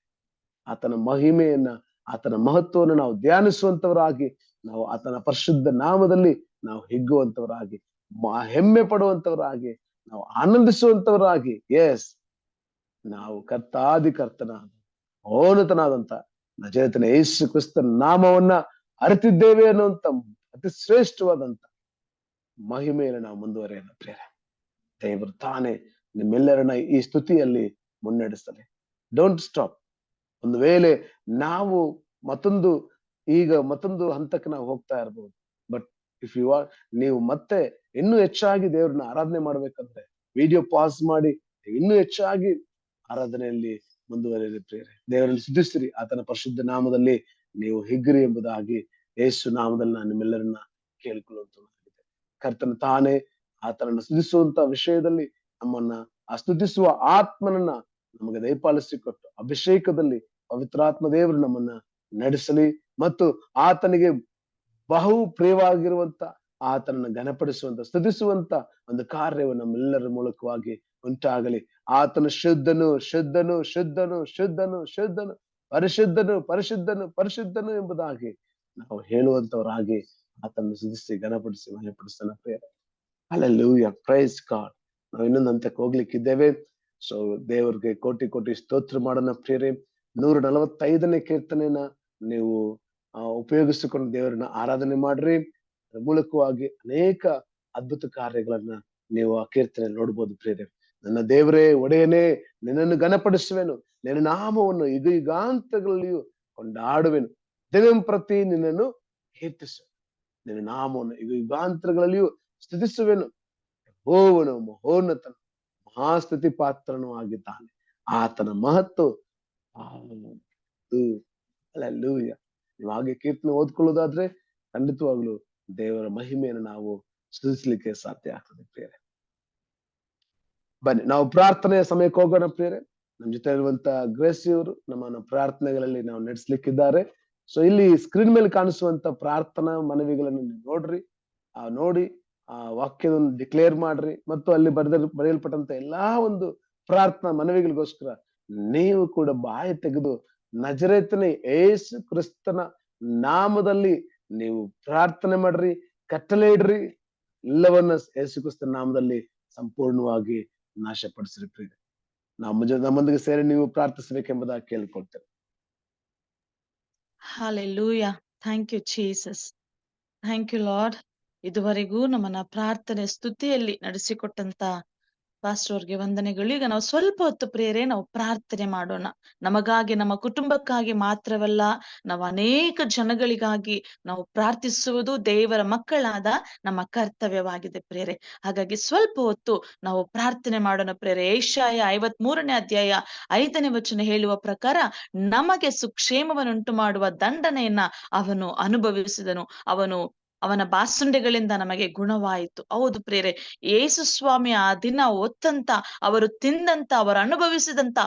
ಆತನ ಮಹಿಮೆಯನ್ನ, ಆತನ ಮಹತ್ವವನ್ನು ನಾವು ಧ್ಯಾನಿಸುವಂತವರಾಗಿ, ನಾವು ಆತನ ಪರಿಶುದ್ಧ ನಾಮದಲ್ಲಿ ನಾವು ಹಿಗ್ಗುವಂತವರಾಗಿ, ಹೆಮ್ಮೆ ಪಡುವಂತವರಾಗಿ, ನಾವು ಆನಂದಿಸುವಂತವರಾಗಿ, ಎಸ್, ನಾವು ಕರ್ತಾದಿಕರ್ತನಾದ ಮಹೋನ್ನತನಾದಂತ ನಜರೇತಿನ ಯೇಸು ಕ್ರಿಸ್ತನ ನಾಮವನ್ನ ಅರಿತಿದ್ದೇವೆ ಅನ್ನುವಂತ ಅತಿ ಶ್ರೇಷ್ಠವಾದಂತ ಮಹಿಮೆಯಲ್ಲಿ ನಾವು ಮುಂದುವರಿಯೋಣ ಪ್ರಿಯರೇ. ದೇವರು ತಾನೇ ನಿಮ್ಮೆಲ್ಲರನ್ನ ಈ ಸ್ತುತಿಯಲ್ಲಿ ಮುನ್ನಡೆಸಲಿ. Don't stop. ಒಂದು ವೇಳೆ ನಾವು ಮತ್ತೊಂದು ಹಂತಕ್ಕೆ ನಾವು ಹೋಗ್ತಾ ಇರ್ಬೋದು, ಬಟ್ ಇಫ್ ಯು ಆರ್ ನೀವು ಮತ್ತೆ ಇನ್ನೂ ಹೆಚ್ಚಾಗಿ ದೇವ್ರನ್ನ ಆರಾಧನೆ ಮಾಡ್ಬೇಕಂದ್ರೆ ವಿಡಿಯೋ ಪಾಸ್ ಮಾಡಿ ಇನ್ನೂ ಹೆಚ್ಚಾಗಿ ಆರಾಧನೆಯಲ್ಲಿ ಮುಂದುವರಿಯಿರಿ ಪ್ರಿಯರೇ. ದೇವರನ್ನು ಸ್ತುತಿಸಿರಿ, ಆತನ ಪರಿಶುದ್ಧ ನಾಮದಲ್ಲಿ ನೀವು ಹಿಗ್ಗಿರಿ ಎಂಬುದಾಗಿ ಯೇಸು ನಾಮದಲ್ಲಿ ನಾನು ನಿಮ್ಮೆಲ್ಲರನ್ನ ಕೇಳಿಕೊಳ್ಳುವಂತದ್ದಾಗಿದೆ. ಕರ್ತನ ತಾನೇ ಆತನನ್ನು ಸ್ತುತಿಸುವಂತ ವಿಷಯದಲ್ಲಿ ನಮ್ಮನ್ನ ಆ ಸ್ತುತಿಸುವ ಆತ್ಮನನ್ನ ನಮಗೆ ದಯಪಾಲಿಸಿಕೊಟ್ಟು ಅಭಿಷೇಕದಲ್ಲಿ ಪವಿತ್ರಾತ್ಮ ದೇವರು ನಮ್ಮನ್ನ ನಡೆಸಲಿ ಮತ್ತು ಆತನಿಗೆ ಬಹು ಪ್ರಿಯವಾಗಿರುವಂತ ಆತನನ್ನು ಘನಪಡಿಸುವಂತ ಸ್ತುತಿಸುವಂತ ಒಂದು ಕಾರ್ಯವು ನಮ್ಮೆಲ್ಲರ ಮೂಲಕವಾಗಿ ಉಂಟಾಗಲಿ. ಆತನು ಶುದ್ಧನು ಶುದ್ಧನು ಶುದ್ಧನು ಶುದ್ಧನು ಶುದ್ಧನು ಪರಿಶುದ್ಧನು ಪರಿಶುದ್ಧನು ಪರಿಶುದ್ಧನು ಎಂಬುದಾಗಿ ನಾವು ಹೇಳುವಂತವರಾಗಿ ಆತನನ್ನು ಸ್ತುತಿಸಿ ಘನಪಡಿಸಿ ಮಹಿಮೆಪಡಿಸೋಣ ಪ್ರಿಯರೇ. Hallelujah, praise god. ನಾವು ಇನ್ನೊಂದು ಹಂತಕ್ಕೆ ಹೋಗ್ಲಿಕ್ಕಿದ್ದೇವೆ. ಸೊ ದೇವರಿಗೆ ಕೋಟಿ ಕೋಟಿ ಸ್ತೋತ್ರ ಮಾಡೋಣ ಪ್ರಿಯರೇ. 145ನೇ ಕೀರ್ತನೆಯನ್ನ ನೀವು ಉಪಯೋಗಿಸಿಕೊಂಡು ದೇವರನ್ನ ಆರಾಧನೆ ಮಾಡ್ರಿ. ಅದರ ಮೂಲಕವಾಗಿ ಅನೇಕ ಅದ್ಭುತ ಕಾರ್ಯಗಳನ್ನ ನೀವು ಆ ಕೀರ್ತನೆ ನೋಡ್ಬೋದು ಪ್ರಿಯರೇ. ನನ್ನ ದೇವರೇ ಒಡೆಯನೇ, ನಿನ್ನನ್ನು ಘನಪಡಿಸುವೆನು, ನಿನ್ನ ನಾಮವನ್ನು ಯುಗಾಂತಗಳಲ್ಲಿಯೂ ಕೊಂಡಾಡುವೆನು, ದಿನಂಪ್ರತಿ ನಿನ್ನನ್ನು ಕೀರ್ತಿಸುವೆನು, ನಿನ್ನ ನಾಮವನ್ನು ಯುಗಾಂತರಗಳಲ್ಲಿಯೂ ಸ್ತುತಿಸುವೆನು. ಯೆಹೋವನು ಮಹೋನ್ನತನು, ಮಹಾಸ್ತುತಿ ಪಾತ್ರನೂ ಆಗಿದ್ದಾನೆ, ಆತನ ಮಹತ್ತು ಹಲ್ಲೆಲೂಯಾ. ನೀವು ಹಾಗೆ ಕೀರ್ತನೆ ಓದ್ಕೊಳ್ಳೋದಾದ್ರೆ ಖಂಡಿತವಾಗ್ಲು ದೇವರ ಮಹಿಮೆಯನ್ನು ನಾವು ಸ್ತುತಿಸ್ಲಿಕ್ಕೆ ಸಾಧ್ಯ ಆಗ್ತದೆ ಪ್ರಿಯರೇ. ಬನ್ನಿ ನಾವು ಪ್ರಾರ್ಥನೆಯ ಸಮಯಕ್ಕೆ ಹೋಗೋಣ ಪ್ರಿಯರೇ. ನಮ್ಮ ಜೊತೆ ಇರುವಂತ ಗ್ರೇಸಿ ಅವರು ನಮ್ಮನ್ನು ಪ್ರಾರ್ಥನೆಗಳಲ್ಲಿ ನಾವು ನಡೆಸ್ಲಿಕ್ಕಿದ್ದಾರೆ. ಸೊ ಇಲ್ಲಿ ಸ್ಕ್ರೀನ್ ಮೇಲೆ ಕಾಣಿಸುವಂತ ಪ್ರಾರ್ಥನಾ ಮನವಿಗಳನ್ನು ನೀವು ನೋಡ್ರಿ, ನೋಡಿ ಆ ವಾಕ್ಯವನ್ನು ಡಿಕ್ಲೇರ್ ಮಾಡ್ರಿ ಮತ್ತು ಅಲ್ಲಿ ಬರೆಯಲ್ಪಟ್ಟಂತ ಎಲ್ಲಾ ಒಂದು ಪ್ರಾರ್ಥನಾ ಮನವಿಗಳಿಗೋಸ್ಕರ ನೀವು ಕೂಡ ಬಾಯಿ ತೆಗೆದು ನಜರೇತನೇ ಯೇಸು ಕ್ರಿಸ್ತನ ನಾಮದಲ್ಲಿ ನೀವು ಪ್ರಾರ್ಥನೆ ಮಾಡ್ರಿ, ಕಟ್ಟಲೆ ಇಡ್ರಿ, ಎಲ್ಲವನ್ನ ಯೇಸು ಕ್ರಿಸ್ತನ ನಾಮದಲ್ಲಿ ಸಂಪೂರ್ಣವಾಗಿ ನಾಶಪಡಿಸ್ರಿ ಪ್ರಿಯರೇ. ನಮ್ಮೊಂದಿಗೆ ಸೇರಿ ನೀವು ಪ್ರಾರ್ಥಿಸಬೇಕೆಂಬುದಾಗಿ ಕೇಳ್ಕೊಳ್ತೇವೆ. Hallelujah, thank you Jesus, thank you Lord. ಇದುವರೆಗೂ ನಮ್ಮನ್ನ ಪ್ರಾರ್ಥನೆ ಸ್ತುತಿಯಲ್ಲಿ ನಡೆಸಿಕೊಟ್ಟಂತ ಪಾಸ್ಟರ್ ಅವ್ರಿಗೆ ವಂದನೆಗಳು. ಈಗ ನಾವು ಸ್ವಲ್ಪ ಹೊತ್ತು ಪ್ರಿಯರೇ ನಾವು ಪ್ರಾರ್ಥನೆ ಮಾಡೋಣ. ನಮಗಾಗಿ, ನಮ್ಮ ಕುಟುಂಬಕ್ಕಾಗಿ ಮಾತ್ರವಲ್ಲ, ನಾವು ಅನೇಕ ಜನಗಳಿಗಾಗಿ ನಾವು ಪ್ರಾರ್ಥಿಸುವುದು ದೇವರ ಮಕ್ಕಳಾದ ನಮ್ಮ ಕರ್ತವ್ಯವಾಗಿದೆ ಪ್ರಿಯರೇ. ಹಾಗಾಗಿ ಸ್ವಲ್ಪ ಹೊತ್ತು ನಾವು ಪ್ರಾರ್ಥನೆ ಮಾಡೋಣ ಪ್ರಿಯರೇ. ಯೆಶಾಯ 53ನೇ ಅಧ್ಯಾಯ 5ನೇ ವಚನ ಹೇಳುವ ಪ್ರಕಾರ, ನಮಗೆ ಸುಕ್ಷೇಮವನ್ನುಂಟು ಮಾಡುವ ದಂಡನೆಯನ್ನ ಅವನು ಅನುಭವಿಸಿದನು, ಅವನ ಬಾಸುಂಡೆಗಳಿಂದ ನಮಗೆ ಗುಣವಾಯಿತು. ಹೌದು ಪ್ರಿಯರೇ, ಯೇಸು ಸ್ವಾಮಿ ಆ ದಿನ ಹೊತ್ತಂತ, ಅವರು ತಿಂದಂತ, ಅವರು ಅನುಭವಿಸಿದಂತ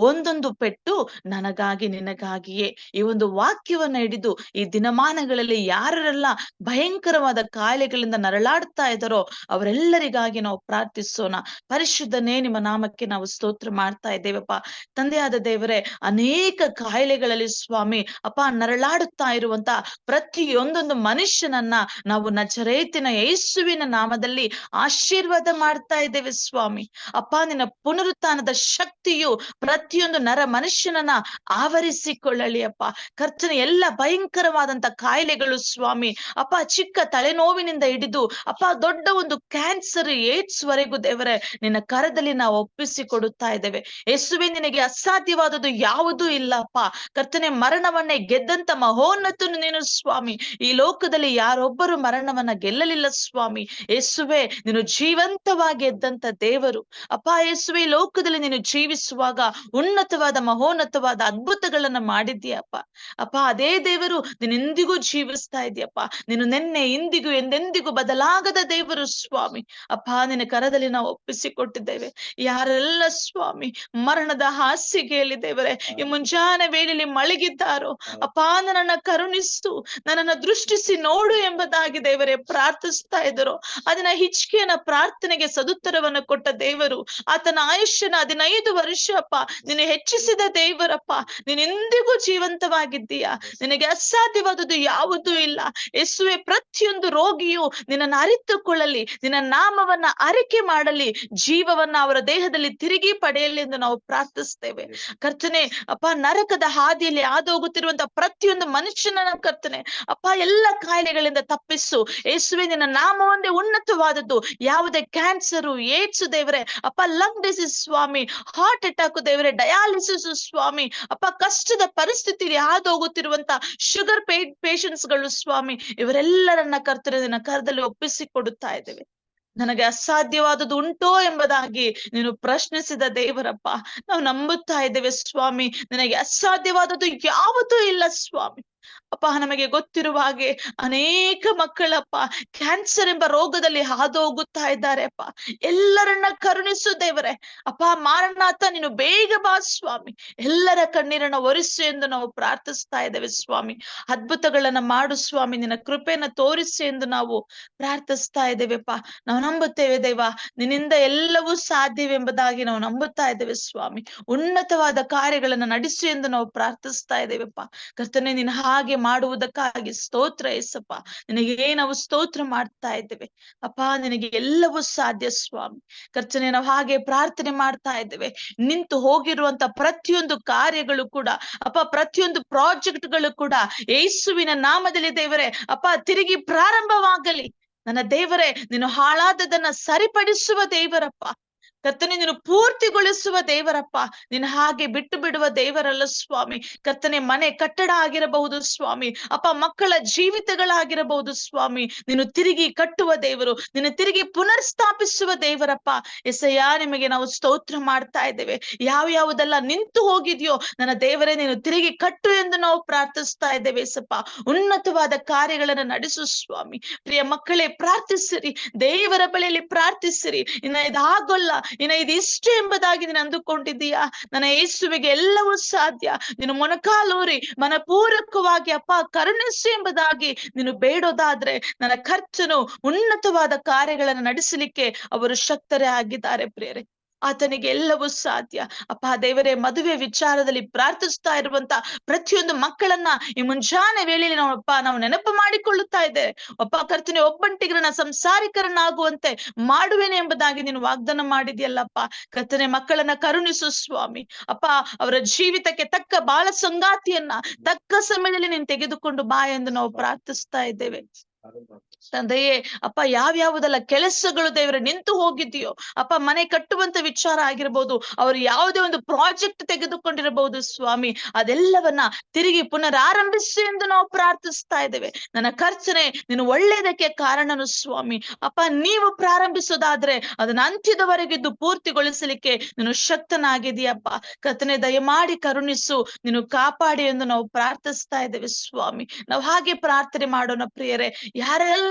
ಒಂದೊಂದು ಪೆಟ್ಟು ನನಗಾಗಿ ನಿನಗಾಗಿಯೇ. ಈ ಒಂದು ವಾಕ್ಯವನ್ನ ಹಿಡಿದು ಈ ದಿನಮಾನಗಳಲ್ಲಿ ಯಾರೆಲ್ಲ ಭಯಂಕರವಾದ ಕಾಯಿಲೆಗಳಿಂದ ನರಳಾಡ್ತಾ ಇದ್ದಾರೋ ಅವರೆಲ್ಲರಿಗಾಗಿ ನಾವು ಪ್ರಾರ್ಥಿಸೋಣ. ಪರಿಶುದ್ಧನೇ, ನಿಮ್ಮ ನಾಮಕ್ಕೆ ನಾವು ಸ್ತೋತ್ರ ಮಾಡ್ತಾ ಇದ್ದೇವಪ್ಪ. ತಂದೆಯಾದ ದೇವರೇ, ಅನೇಕ ಕಾಯಿಲೆಗಳಲ್ಲಿ ಸ್ವಾಮಿ ಅಪ್ಪ ನರಳಾಡುತ್ತಾ ಇರುವಂತ ಪ್ರತಿಯೊಂದೊಂದು ಮನುಷ್ಯನನ್ನ ನಾವು ನಜರೇತಿನ ಯೇಸುವಿನ ನಾಮದಲ್ಲಿ ಆಶೀರ್ವಾದ ಮಾಡ್ತಾ ಇದ್ದೇವೆ ಸ್ವಾಮಿ. ಅಪ್ಪ, ನಿನ್ನ ಪುನರುತ್ಥಾನದ ಶಕ್ತಿಯು ಪ್ರತಿಯೊಂದು ನರ ಮನುಷ್ಯನನ್ನ ಆವರಿಸಿಕೊಳ್ಳಲಿ ಅಪ್ಪ. ಕರ್ತನೆ, ಎಲ್ಲ ಭಯಂಕರವಾದಂತ ಕಾಯಿಲೆಗಳು ಸ್ವಾಮಿ ಅಪ್ಪ, ಚಿಕ್ಕ ತಲೆನೋವಿನಿಂದ ಹಿಡಿದು ಅಪ್ಪ ದೊಡ್ಡ ಒಂದು ಕ್ಯಾನ್ಸರ್, ಏಡ್ಸ್ ವರೆಗೂ ದೇವರೇ ನಿನ್ನ ಕರದಲ್ಲಿ ನಾವು ಒಪ್ಪಿಸಿಕೊಡುತ್ತಾ ಇದ್ದೇವೆ. ಯೇಸುವೆ, ನಿನಗೆ ಅಸಾಧ್ಯವಾದದ್ದು ಯಾವುದೂ ಇಲ್ಲ ಅಪ್ಪ. ಕರ್ತನೆ, ಮರಣವನ್ನೇ ಗೆದ್ದಂತ ಮಹೋನ್ನತನು ನೀನು ಸ್ವಾಮಿ. ಈ ಲೋಕದಲ್ಲಿ ಯಾರೊಬ್ಬರು ಮರಣವನ್ನ ಗೆಲ್ಲಲಿಲ್ಲ ಸ್ವಾಮಿ. ಯೇಸುವೆ, ನೀನು ಜೀವಂತವಾಗಿ ಎದ್ದಂತ ದೇವರು ಅಪ್ಪ. ಯೇಸುವೆ, ಈ ಲೋಕದಲ್ಲಿ ನೀನು ಜೀವಿಸುವಾಗ ಉನ್ನತವಾದ ಮಹೋನ್ನತವಾದ ಅದ್ಭುತಗಳನ್ನ ಮಾಡಿದ್ದೀಯಪ್ಪ. ಅಪ್ಪ, ಅದೇ ದೇವರು ನೀನು ಎಂದಿಗೂ ಜೀವಿಸ್ತಾ ಇದೆಯಪ್ಪ. ನೀನು ನಿನ್ನೆ ಇಂದಿಗೂ ಎಂದೆಂದಿಗೂ ಬದಲಾಗದ ದೇವರು ಸ್ವಾಮಿ. ಅಪ್ಪ, ನಿನ್ನ ಕರದಲ್ಲಿ ನಾವು ಒಪ್ಪಿಸಿಕೊಟ್ಟಿದ್ದೇವೆ. ಯಾರೆಲ್ಲ ಸ್ವಾಮಿ ಮರಣದ ಹಾಸಿಗೆಯಲ್ಲಿ ದೇವರೇ ಈ ಮುಂಜಾನೆ ವೇಳೆಯಲ್ಲಿ ಮಲಗಿದ್ದಾರೋ ಅಪ್ಪ, ನನ್ನನ್ನ ಕರುಣಿಸು, ನನ್ನನ್ನ ದೃಷ್ಟಿಸಿ ನೋಡು ಎಂಬುದಾಗಿ ದೇವರೇ ಪ್ರಾರ್ಥಿಸ್ತಾ ಇದ್ದರು. ಅದನ್ನ ಹಿಜ್ಕೀಯನ ಪ್ರಾರ್ಥನೆಗೆ ಸದುತ್ತರವನ್ನು ಕೊಟ್ಟ ದೇವರು, ಆತನ ಆಯುಷ್ಯನ 15 ವರ್ಷ ಅಪ್ಪ ನೀನು ಹೆಚ್ಚಿಸಿದ ದೇವರಪ್ಪ. ನೀನು ಎಂದಿಗೂ ಜೀವಂತವಾಗಿದ್ದೀಯಾ, ನಿನಗೆ ಅಸಾಧ್ಯವಾದದ್ದು ಯಾವುದೂ ಇಲ್ಲ. ಯೇಸುವೆ, ಪ್ರತಿಯೊಂದು ರೋಗಿಯು ನಿನ್ನನ್ನು ಅರಿತುಕೊಳ್ಳಲಿ, ನಿನ್ನ ನಾಮವನ್ನ ಅರಿಕೆ ಮಾಡಲಿ, ಜೀವವನ್ನ ಅವರ ದೇಹದಲ್ಲಿ ತಿರುಗಿ ಪಡೆಯಲಿ ಎಂದು ನಾವು ಪ್ರಾರ್ಥಿಸ್ತೇವೆ. ಕರ್ತನೆ ಅಪ್ಪ, ನರಕದ ಹಾದಿಯಲ್ಲಿ ಹಾದು ಹೋಗುತ್ತಿರುವಂತಹ ಪ್ರತಿಯೊಂದು ಮನುಷ್ಯನನ್ನ ಕರ್ತನೆ ಅಪ್ಪ, ಎಲ್ಲ ಕಾಯಿಲೆಗಳಿಂದ ತಪ್ಪಿಸು. ಯೇಸುವೆ, ನಿನ್ನ ನಾಮ ಒಂದೇ ಉನ್ನತವಾದದ್ದು. ಯಾವುದೇ ಕ್ಯಾನ್ಸರು, ಏಡ್ಸ್ ದೇವರೇ ಅಪ್ಪ, ಲಂಗ್ ಡಿಸೀಸ್ ಸ್ವಾಮಿ, ಹಾರ್ಟ್ ಅಟ್ಯಾಕ್ ದೇವರೇ, ಡಯಾಲಿಸಿಸ್ ಸ್ವಾಮಿ ಅಪ್ಪ, ಕಷ್ಟದ ಪರಿಸ್ಥಿತಿಯಲ್ಲಿ ಹಾದು ಹೋಗುತ್ತಿರುವಂತ ಶುಗರ್ ಪೇಷಂಟ್ಸ್ ಗಳು ಸ್ವಾಮಿ, ಇವರೆಲ್ಲರನ್ನ ಕರ್ತನೆ ನಿನ್ನ ಕರದಲ್ಲಿ ಒಪ್ಪಿಸಿಕೊಡುತ್ತಾ ಇದ್ದೇವೆ. ನನಗೆ ಅಸಾಧ್ಯವಾದದ್ದು ಉಂಟೋ ಎಂಬುದಾಗಿ ನೀನು ಪ್ರಶ್ನಿಸಿದ ದೇವರಪ್ಪ, ನಾವು ನಂಬುತ್ತಾ ಇದ್ದೇವೆ ಸ್ವಾಮಿ, ನನಗೆ ಅಸಾಧ್ಯವಾದದ್ದು ಯಾವುದೂ ಇಲ್ಲ ಸ್ವಾಮಿ. ಅಪ್ಪ, ನಮಗೆ ಗೊತ್ತಿರುವ ಹಾಗೆ ಅನೇಕ ಮಕ್ಕಳಪ್ಪ ಕ್ಯಾನ್ಸರ್ ಎಂಬ ರೋಗದಲ್ಲಿ ಹಾದು ಹೋಗುತ್ತಾ ಇದ್ದಾರೆ ಅಪ್ಪ. ಎಲ್ಲರನ್ನ ಕರುಣಿಸು ದೇವರೇ ಅಪ್ಪ. ಮಾರನಾಥ, ನೀನು ಬೇಗ ಬಾ ಸ್ವಾಮಿ. ಎಲ್ಲರ ಕಣ್ಣೀರನ್ನ ಒರೆಸು ಎಂದು ನಾವು ಪ್ರಾರ್ಥಿಸ್ತಾ ಇದ್ದೇವೆ ಸ್ವಾಮಿ. ಅದ್ಭುತಗಳನ್ನ ಮಾಡು ಸ್ವಾಮಿ, ನಿನ್ನ ಕೃಪೆಯನ್ನ ತೋರಿಸಿ ಎಂದು ನಾವು ಪ್ರಾರ್ಥಿಸ್ತಾ ಇದ್ದೇವೆಪ್ಪ. ನಾವು ನಂಬುತ್ತೇವೆ ದೇವ, ನಿನ್ನಿಂದ ಎಲ್ಲವೂ ಸಾಧ್ಯವೆಂಬುದಾಗಿ ನಾವು ನಂಬುತ್ತಾ ಇದ್ದೇವೆ ಸ್ವಾಮಿ. ಉನ್ನತವಾದ ಕಾರ್ಯಗಳನ್ನ ನಡೆಸು ಎಂದು ನಾವು ಪ್ರಾರ್ಥಿಸ್ತಾ ಇದ್ದೇವೆಪ್ಪ. ಕರ್ತನೆ, ನೀನು ಹಾಗೆ ಮಾಡುವುದಕ್ಕಾಗಿ ಸ್ತೋತ್ರ ಏಸಪ್ಪ. ನಿನಗೆ ನಾವು ಸ್ತೋತ್ರ ಮಾಡ್ತಾ ಇದ್ದೇವೆ ಅಪ್ಪ. ನಿನಗೆ ಎಲ್ಲವೂ ಸಾಧ್ಯ ಸ್ವಾಮಿ. ಕರ್ತನೆ, ನಾವು ಹಾಗೆ ಪ್ರಾರ್ಥನೆ ಮಾಡ್ತಾ ಇದ್ದೇವೆ. ನಿಂತು ಹೋಗಿರುವಂತ ಪ್ರತಿಯೊಂದು ಕಾರ್ಯಗಳು ಕೂಡ ಅಪ್ಪ, ಪ್ರತಿಯೊಂದು ಪ್ರಾಜೆಕ್ಟ್ಗಳು ಕೂಡ ಯೇಸುವಿನ ನಾಮದಲ್ಲಿ ದೇವರೇ ಅಪ್ಪ ತಿರುಗಿ ಪ್ರಾರಂಭವಾಗಲಿ. ನನ್ನ ದೇವರೇ, ನೀನು ಹಾಳಾದದನ್ನ ಸರಿಪಡಿಸುವ ದೇವರಪ್ಪ. ಕರ್ತನೆ, ನೀನು ಪೂರ್ತಿಗೊಳಿಸುವ ದೇವರಪ್ಪ. ನೀನು ಹಾಗೆ ಬಿಟ್ಟು ಬಿಡುವ ದೇವರಲ್ಲ ಸ್ವಾಮಿ. ಕರ್ತನೆ, ಮನೆ ಕಟ್ಟಡ ಆಗಿರಬಹುದು ಸ್ವಾಮಿ ಅಪ್ಪ, ಮಕ್ಕಳ ಜೀವಿತಗಳಾಗಿರಬಹುದು ಸ್ವಾಮಿ, ನೀನು ತಿರುಗಿ ಕಟ್ಟುವ ದೇವರು, ನೀನು ತಿರುಗಿ ಪುನರ್ಸ್ಥಾಪಿಸುವ ದೇವರಪ್ಪ. ಎಸಯ್ಯ, ನಿಮಗೆ ನಾವು ಸ್ತೋತ್ರ ಮಾಡ್ತಾ ಇದ್ದೇವೆ. ಯಾವುದೆಲ್ಲ ನಿಂತು ಹೋಗಿದ್ಯೋ ನನ್ನ ದೇವರೇ, ನೀನು ತಿರುಗಿ ಕಟ್ಟು ಎಂದು ನಾವು ಪ್ರಾರ್ಥಿಸ್ತಾ ಇದ್ದೇವೆ ಏಸಪ್ಪ. ಉನ್ನತವಾದ ಕಾರ್ಯಗಳನ್ನು ನಡೆಸು ಸ್ವಾಮಿ. ಪ್ರಿಯ ಮಕ್ಕಳೇ, ಪ್ರಾರ್ಥಿಸಿರಿ, ದೇವರ ಬಳಿಯಲ್ಲಿ ಪ್ರಾರ್ಥಿಸಿರಿ. ಇನ್ನ ಇದಾಗೋಲ್ಲ, ಇನ್ನ ಇದಿಷ್ಟು ಎಂಬುದಾಗಿ ನೀನು ಅಂದುಕೊಂಡಿದ್ದೀಯಾ? ನನ್ನ ಯೇಸುವಿಗೆ ಎಲ್ಲವೂ ಸಾಧ್ಯ. ನೀನು ಮೊಣಕಾಲೂರಿ ಮನಪೂರ್ವಕವಾಗಿ ಅಪ್ಪ ಕರುಣಿಸು ಎಂಬುದಾಗಿ ನೀನು ಬೇಡೋದಾದ್ರೆ ನನ್ನ ಕರ್ತನು ಉನ್ನತವಾದ ಕಾರ್ಯಗಳನ್ನು ನಡೆಸಲಿಕ್ಕೆ ಅವರು ಶಕ್ತರೇ ಆಗಿದ್ದಾರೆ ಪ್ರಿಯರೇ. ಆತನಿಗೆ ಎಲ್ಲವೂ ಸಾಧ್ಯ ಅಪ್ಪ. ದೇವರೇ, ಮದುವೆ ವಿಚಾರದಲ್ಲಿ ಪ್ರಾರ್ಥಿಸ್ತಾ ಇರುವಂತ ಪ್ರತಿಯೊಂದು ಮಕ್ಕಳನ್ನ ಈ ಮುಂಜಾನೆ ವೇಳೆಯಲ್ಲಿ ನಾವು ನೆನಪು ಮಾಡಿಕೊಳ್ಳುತ್ತಾ ಇದ್ದೇವೆ ಅಪ್ಪ. ಕರ್ತನೆ, ಒಬ್ಬಂಟಿಗರನ್ನ ಸಂಸಾರಿಕರನ್ನಾಗುವಂತೆ ಮಾಡುವೆನೆ ಎಂಬುದಾಗಿ ನೀನು ವಾಗ್ದಾನ ಮಾಡಿದ್ಯಲ್ಲಪ್ಪ. ಕರ್ತನೆ, ಮಕ್ಕಳನ್ನ ಕರುಣಿಸು ಸ್ವಾಮಿ ಅಪ್ಪ. ಅವರ ಜೀವಿತಕ್ಕೆ ತಕ್ಕ ಬಾಳ ಸಂಗಾತಿಯನ್ನ ತಕ್ಕ ಸಮಯದಲ್ಲಿ ನೀನು ತೆಗೆದುಕೊಂಡು ಬಾ ಎಂದು ನಾವು ಪ್ರಾರ್ಥಿಸ್ತಾ ಇದ್ದೇವೆ ತಂದೆಯೇ ಅಪ್ಪ. ಯಾವ್ಯಾವುದೆಲ್ಲ ಕೆಲಸಗಳು ದೇವರೇ ನಿಂತು ಹೋಗಿದೆಯೋ ಅಪ್ಪ, ಮನೆ ಕಟ್ಟುವಂತ ವಿಚಾರ ಆಗಿರ್ಬೋದು, ಅವರು ಯಾವುದೇ ಒಂದು ಪ್ರಾಜೆಕ್ಟ್ ತೆಗೆದುಕೊಂಡಿರಬಹುದು ಸ್ವಾಮಿ, ಅದೆಲ್ಲವನ್ನ ತಿರುಗಿ ಪುನರಾರಂಭಿಸಿ ಎಂದು ನಾವು ಪ್ರಾರ್ಥಿಸ್ತಾ ಇದ್ದೇವೆ. ನನ್ನ ಕರ್ತನೆ, ನೀನು ಒಳ್ಳೆಯದಕ್ಕೆ ಕಾರಣನು ಸ್ವಾಮಿ ಅಪ್ಪ. ನೀವು ಪ್ರಾರಂಭಿಸೋದಾದ್ರೆ ಅದನ್ನ ಅಂತ್ಯದವರೆಗಿದ್ದು ಪೂರ್ತಿಗೊಳಿಸಲಿಕ್ಕೆ ನೀನು ಶಕ್ತನಾಗಿದೆಯಪ್ಪ. ಕರ್ತನೆ, ದಯಮಾಡಿ ಕರುಣಿಸು, ನೀನು ಕಾಪಾಡಿ ಎಂದು ನಾವು ಪ್ರಾರ್ಥಿಸ್ತಾ ಇದ್ದೇವೆ ಸ್ವಾಮಿ. ನಾವು ಹಾಗೆ ಪ್ರಾರ್ಥನೆ ಮಾಡೋಣ ಪ್ರಿಯರೇ. ಯಾರೆಲ್ಲ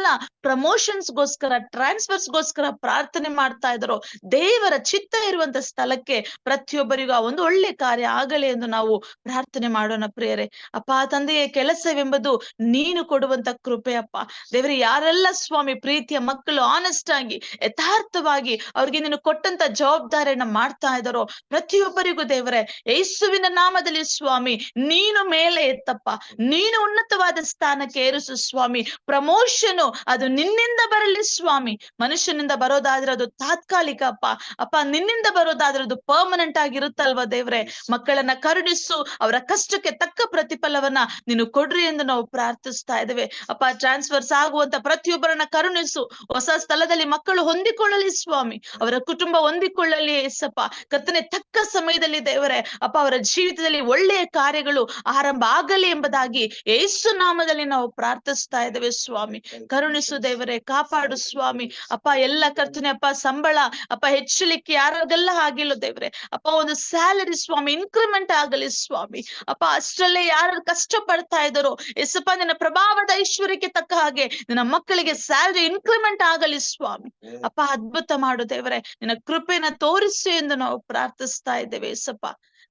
ಪ್ರಮೋಷನ್ಸ್ಗೋಸ್ಕರ, ಟ್ರಾನ್ಸ್ಫರ್ಸ್ಗೋಸ್ಕರ ಪ್ರಾರ್ಥನೆ ಮಾಡ್ತಾ ಇದ್ದಾರೋ, ದೇವರ ಚಿತ್ತ ಇರುವಂತ ಸ್ಥಳಕ್ಕೆ ಪ್ರತಿಯೊಬ್ಬರಿಗೂ ಆ ಒಂದು ಒಳ್ಳೆ ಕಾರ್ಯ ಆಗಲಿ ಎಂದು ನಾವು ಪ್ರಾರ್ಥನೆ ಮಾಡೋಣ ಪ್ರಿಯರೇ. ಅಪ್ಪ ತಂದೆಯೇ, ಕೆಲಸವೆಂಬುದು ನೀನು ಕೊಡುವಂತ ಕೃಪೆ ಅಪ್ಪ. ದೇವರೇ, ಯಾರೆಲ್ಲ ಸ್ವಾಮಿ ಪ್ರೀತಿಯ ಮಕ್ಕಳು ಆನೆಸ್ಟ್ ಆಗಿ ಯಥಾರ್ಥವಾಗಿ ಅವ್ರಿಗೆ ನೀನು ಕೊಟ್ಟಂತ ಜವಾಬ್ದಾರಿಯನ್ನ ಮಾಡ್ತಾ ಇದ್ದಾರೋ, ಪ್ರತಿಯೊಬ್ಬರಿಗೂ ದೇವರೇ ಯೇಸುವಿನ ನಾಮದಲ್ಲಿ ಸ್ವಾಮಿ ನೀನು ಮೇಲೆ ಎತ್ತಪ್ಪ. ನೀನು ಉನ್ನತವಾದ ಸ್ಥಾನಕ್ಕೆ ಏರಿಸು ಸ್ವಾಮಿ. ಪ್ರಮೋಷನ್ ಅದು ನಿನ್ನಿಂದ ಬರಲಿ ಸ್ವಾಮಿ. ಮನುಷ್ಯನಿಂದ ಬರೋದಾದ್ರೆ ಅದು ತಾತ್ಕಾಲಿಕ ಅಪ್ಪ. ನಿನ್ನಿಂದ ಬರೋದಾದ್ರೆ ಅದು ಪರ್ಮನೆಂಟ್ ಆಗಿರುತ್ತಲ್ವ ದೇವ್ರೆ. ಮಕ್ಕಳನ್ನ ಕರುಣಿಸು, ಅವರ ಕಷ್ಟಕ್ಕೆ ತಕ್ಕ ಪ್ರತಿಫಲವನ್ನ ನೀನು ಕೊಡ್ರಿ ಎಂದು ನಾವು ಪ್ರಾರ್ಥಿಸ್ತಾ ಇದ್ದೇವೆ ಅಪ್ಪ. ಟ್ರಾನ್ಸ್ಫರ್ಸ್ ಆಗುವಂತ ಪ್ರತಿಯೊಬ್ಬರನ್ನ ಕರುಣಿಸು. ಹೊಸ ಸ್ಥಳದಲ್ಲಿ ಮಕ್ಕಳು ಹೊಂದಿಕೊಳ್ಳಲಿ ಸ್ವಾಮಿ, ಅವರ ಕುಟುಂಬ ಹೊಂದಿಕೊಳ್ಳಲಿ ಏಸಪ್ಪ. ಕರ್ತನೆ, ತಕ್ಕ ಸಮಯದಲ್ಲಿ ದೇವರೇ ಅಪ್ಪ ಅವರ ಜೀವಿತದಲ್ಲಿ ಒಳ್ಳೆಯ ಕಾರ್ಯಗಳು ಆರಂಭ ಆಗಲಿ ಎಂಬುದಾಗಿ ಯೇಸು ನಾಮದಲ್ಲಿ ನಾವು ಪ್ರಾರ್ಥಿಸ್ತಾ ಇದ್ದೇವೆ ಸ್ವಾಮಿ. ಕರುಣಿಸು ದೇವರೇ, ಕಾಪಾಡು ಸ್ವಾಮಿ ಅಪ್ಪ. ಎಲ್ಲ ಕರ್ತನೆ ಅಪ್ಪ, ಸಂಬಳ ಅಪ್ಪ ಹೆಚ್ಚಲಿಕ್ಕೆ ಯಾರಿಗೆಲ್ಲ ಆಗಿಲ್ಲ ದೇವ್ರೆ ಅಪ್ಪ, ಒಂದು ಸ್ಯಾಲರಿ ಸ್ವಾಮಿ ಇನ್ಕ್ರಿಮೆಂಟ್ ಆಗಲಿ ಸ್ವಾಮಿ ಅಪ್ಪ. ಅಷ್ಟರಲ್ಲೇ ಯಾರು ಕಷ್ಟ ಪಡ್ತಾ ಇದ್ದಾರೋ ಎಸಪ್ಪ, ನಿನ್ನ ಪ್ರಭಾವದ ಐಶ್ವರ್ಯಕ್ಕೆ ತಕ್ಕ ಹಾಗೆ ನಿನ್ನ ಮಕ್ಕಳಿಗೆ ಸ್ಯಾಲರಿ ಇನ್ಕ್ರಿಮೆಂಟ್ ಆಗಲಿ ಸ್ವಾಮಿ ಅಪ್ಪ. ಅದ್ಭುತ ಮಾಡು ದೇವರೇ, ನಿನ್ನ ಕೃಪೆನ ತೋರಿಸು ಎಂದು ನಾವು ಪ್ರಾರ್ಥಿಸ್ತಾ ಇದ್ದೇವೆ ಎಸಪ್ಪ.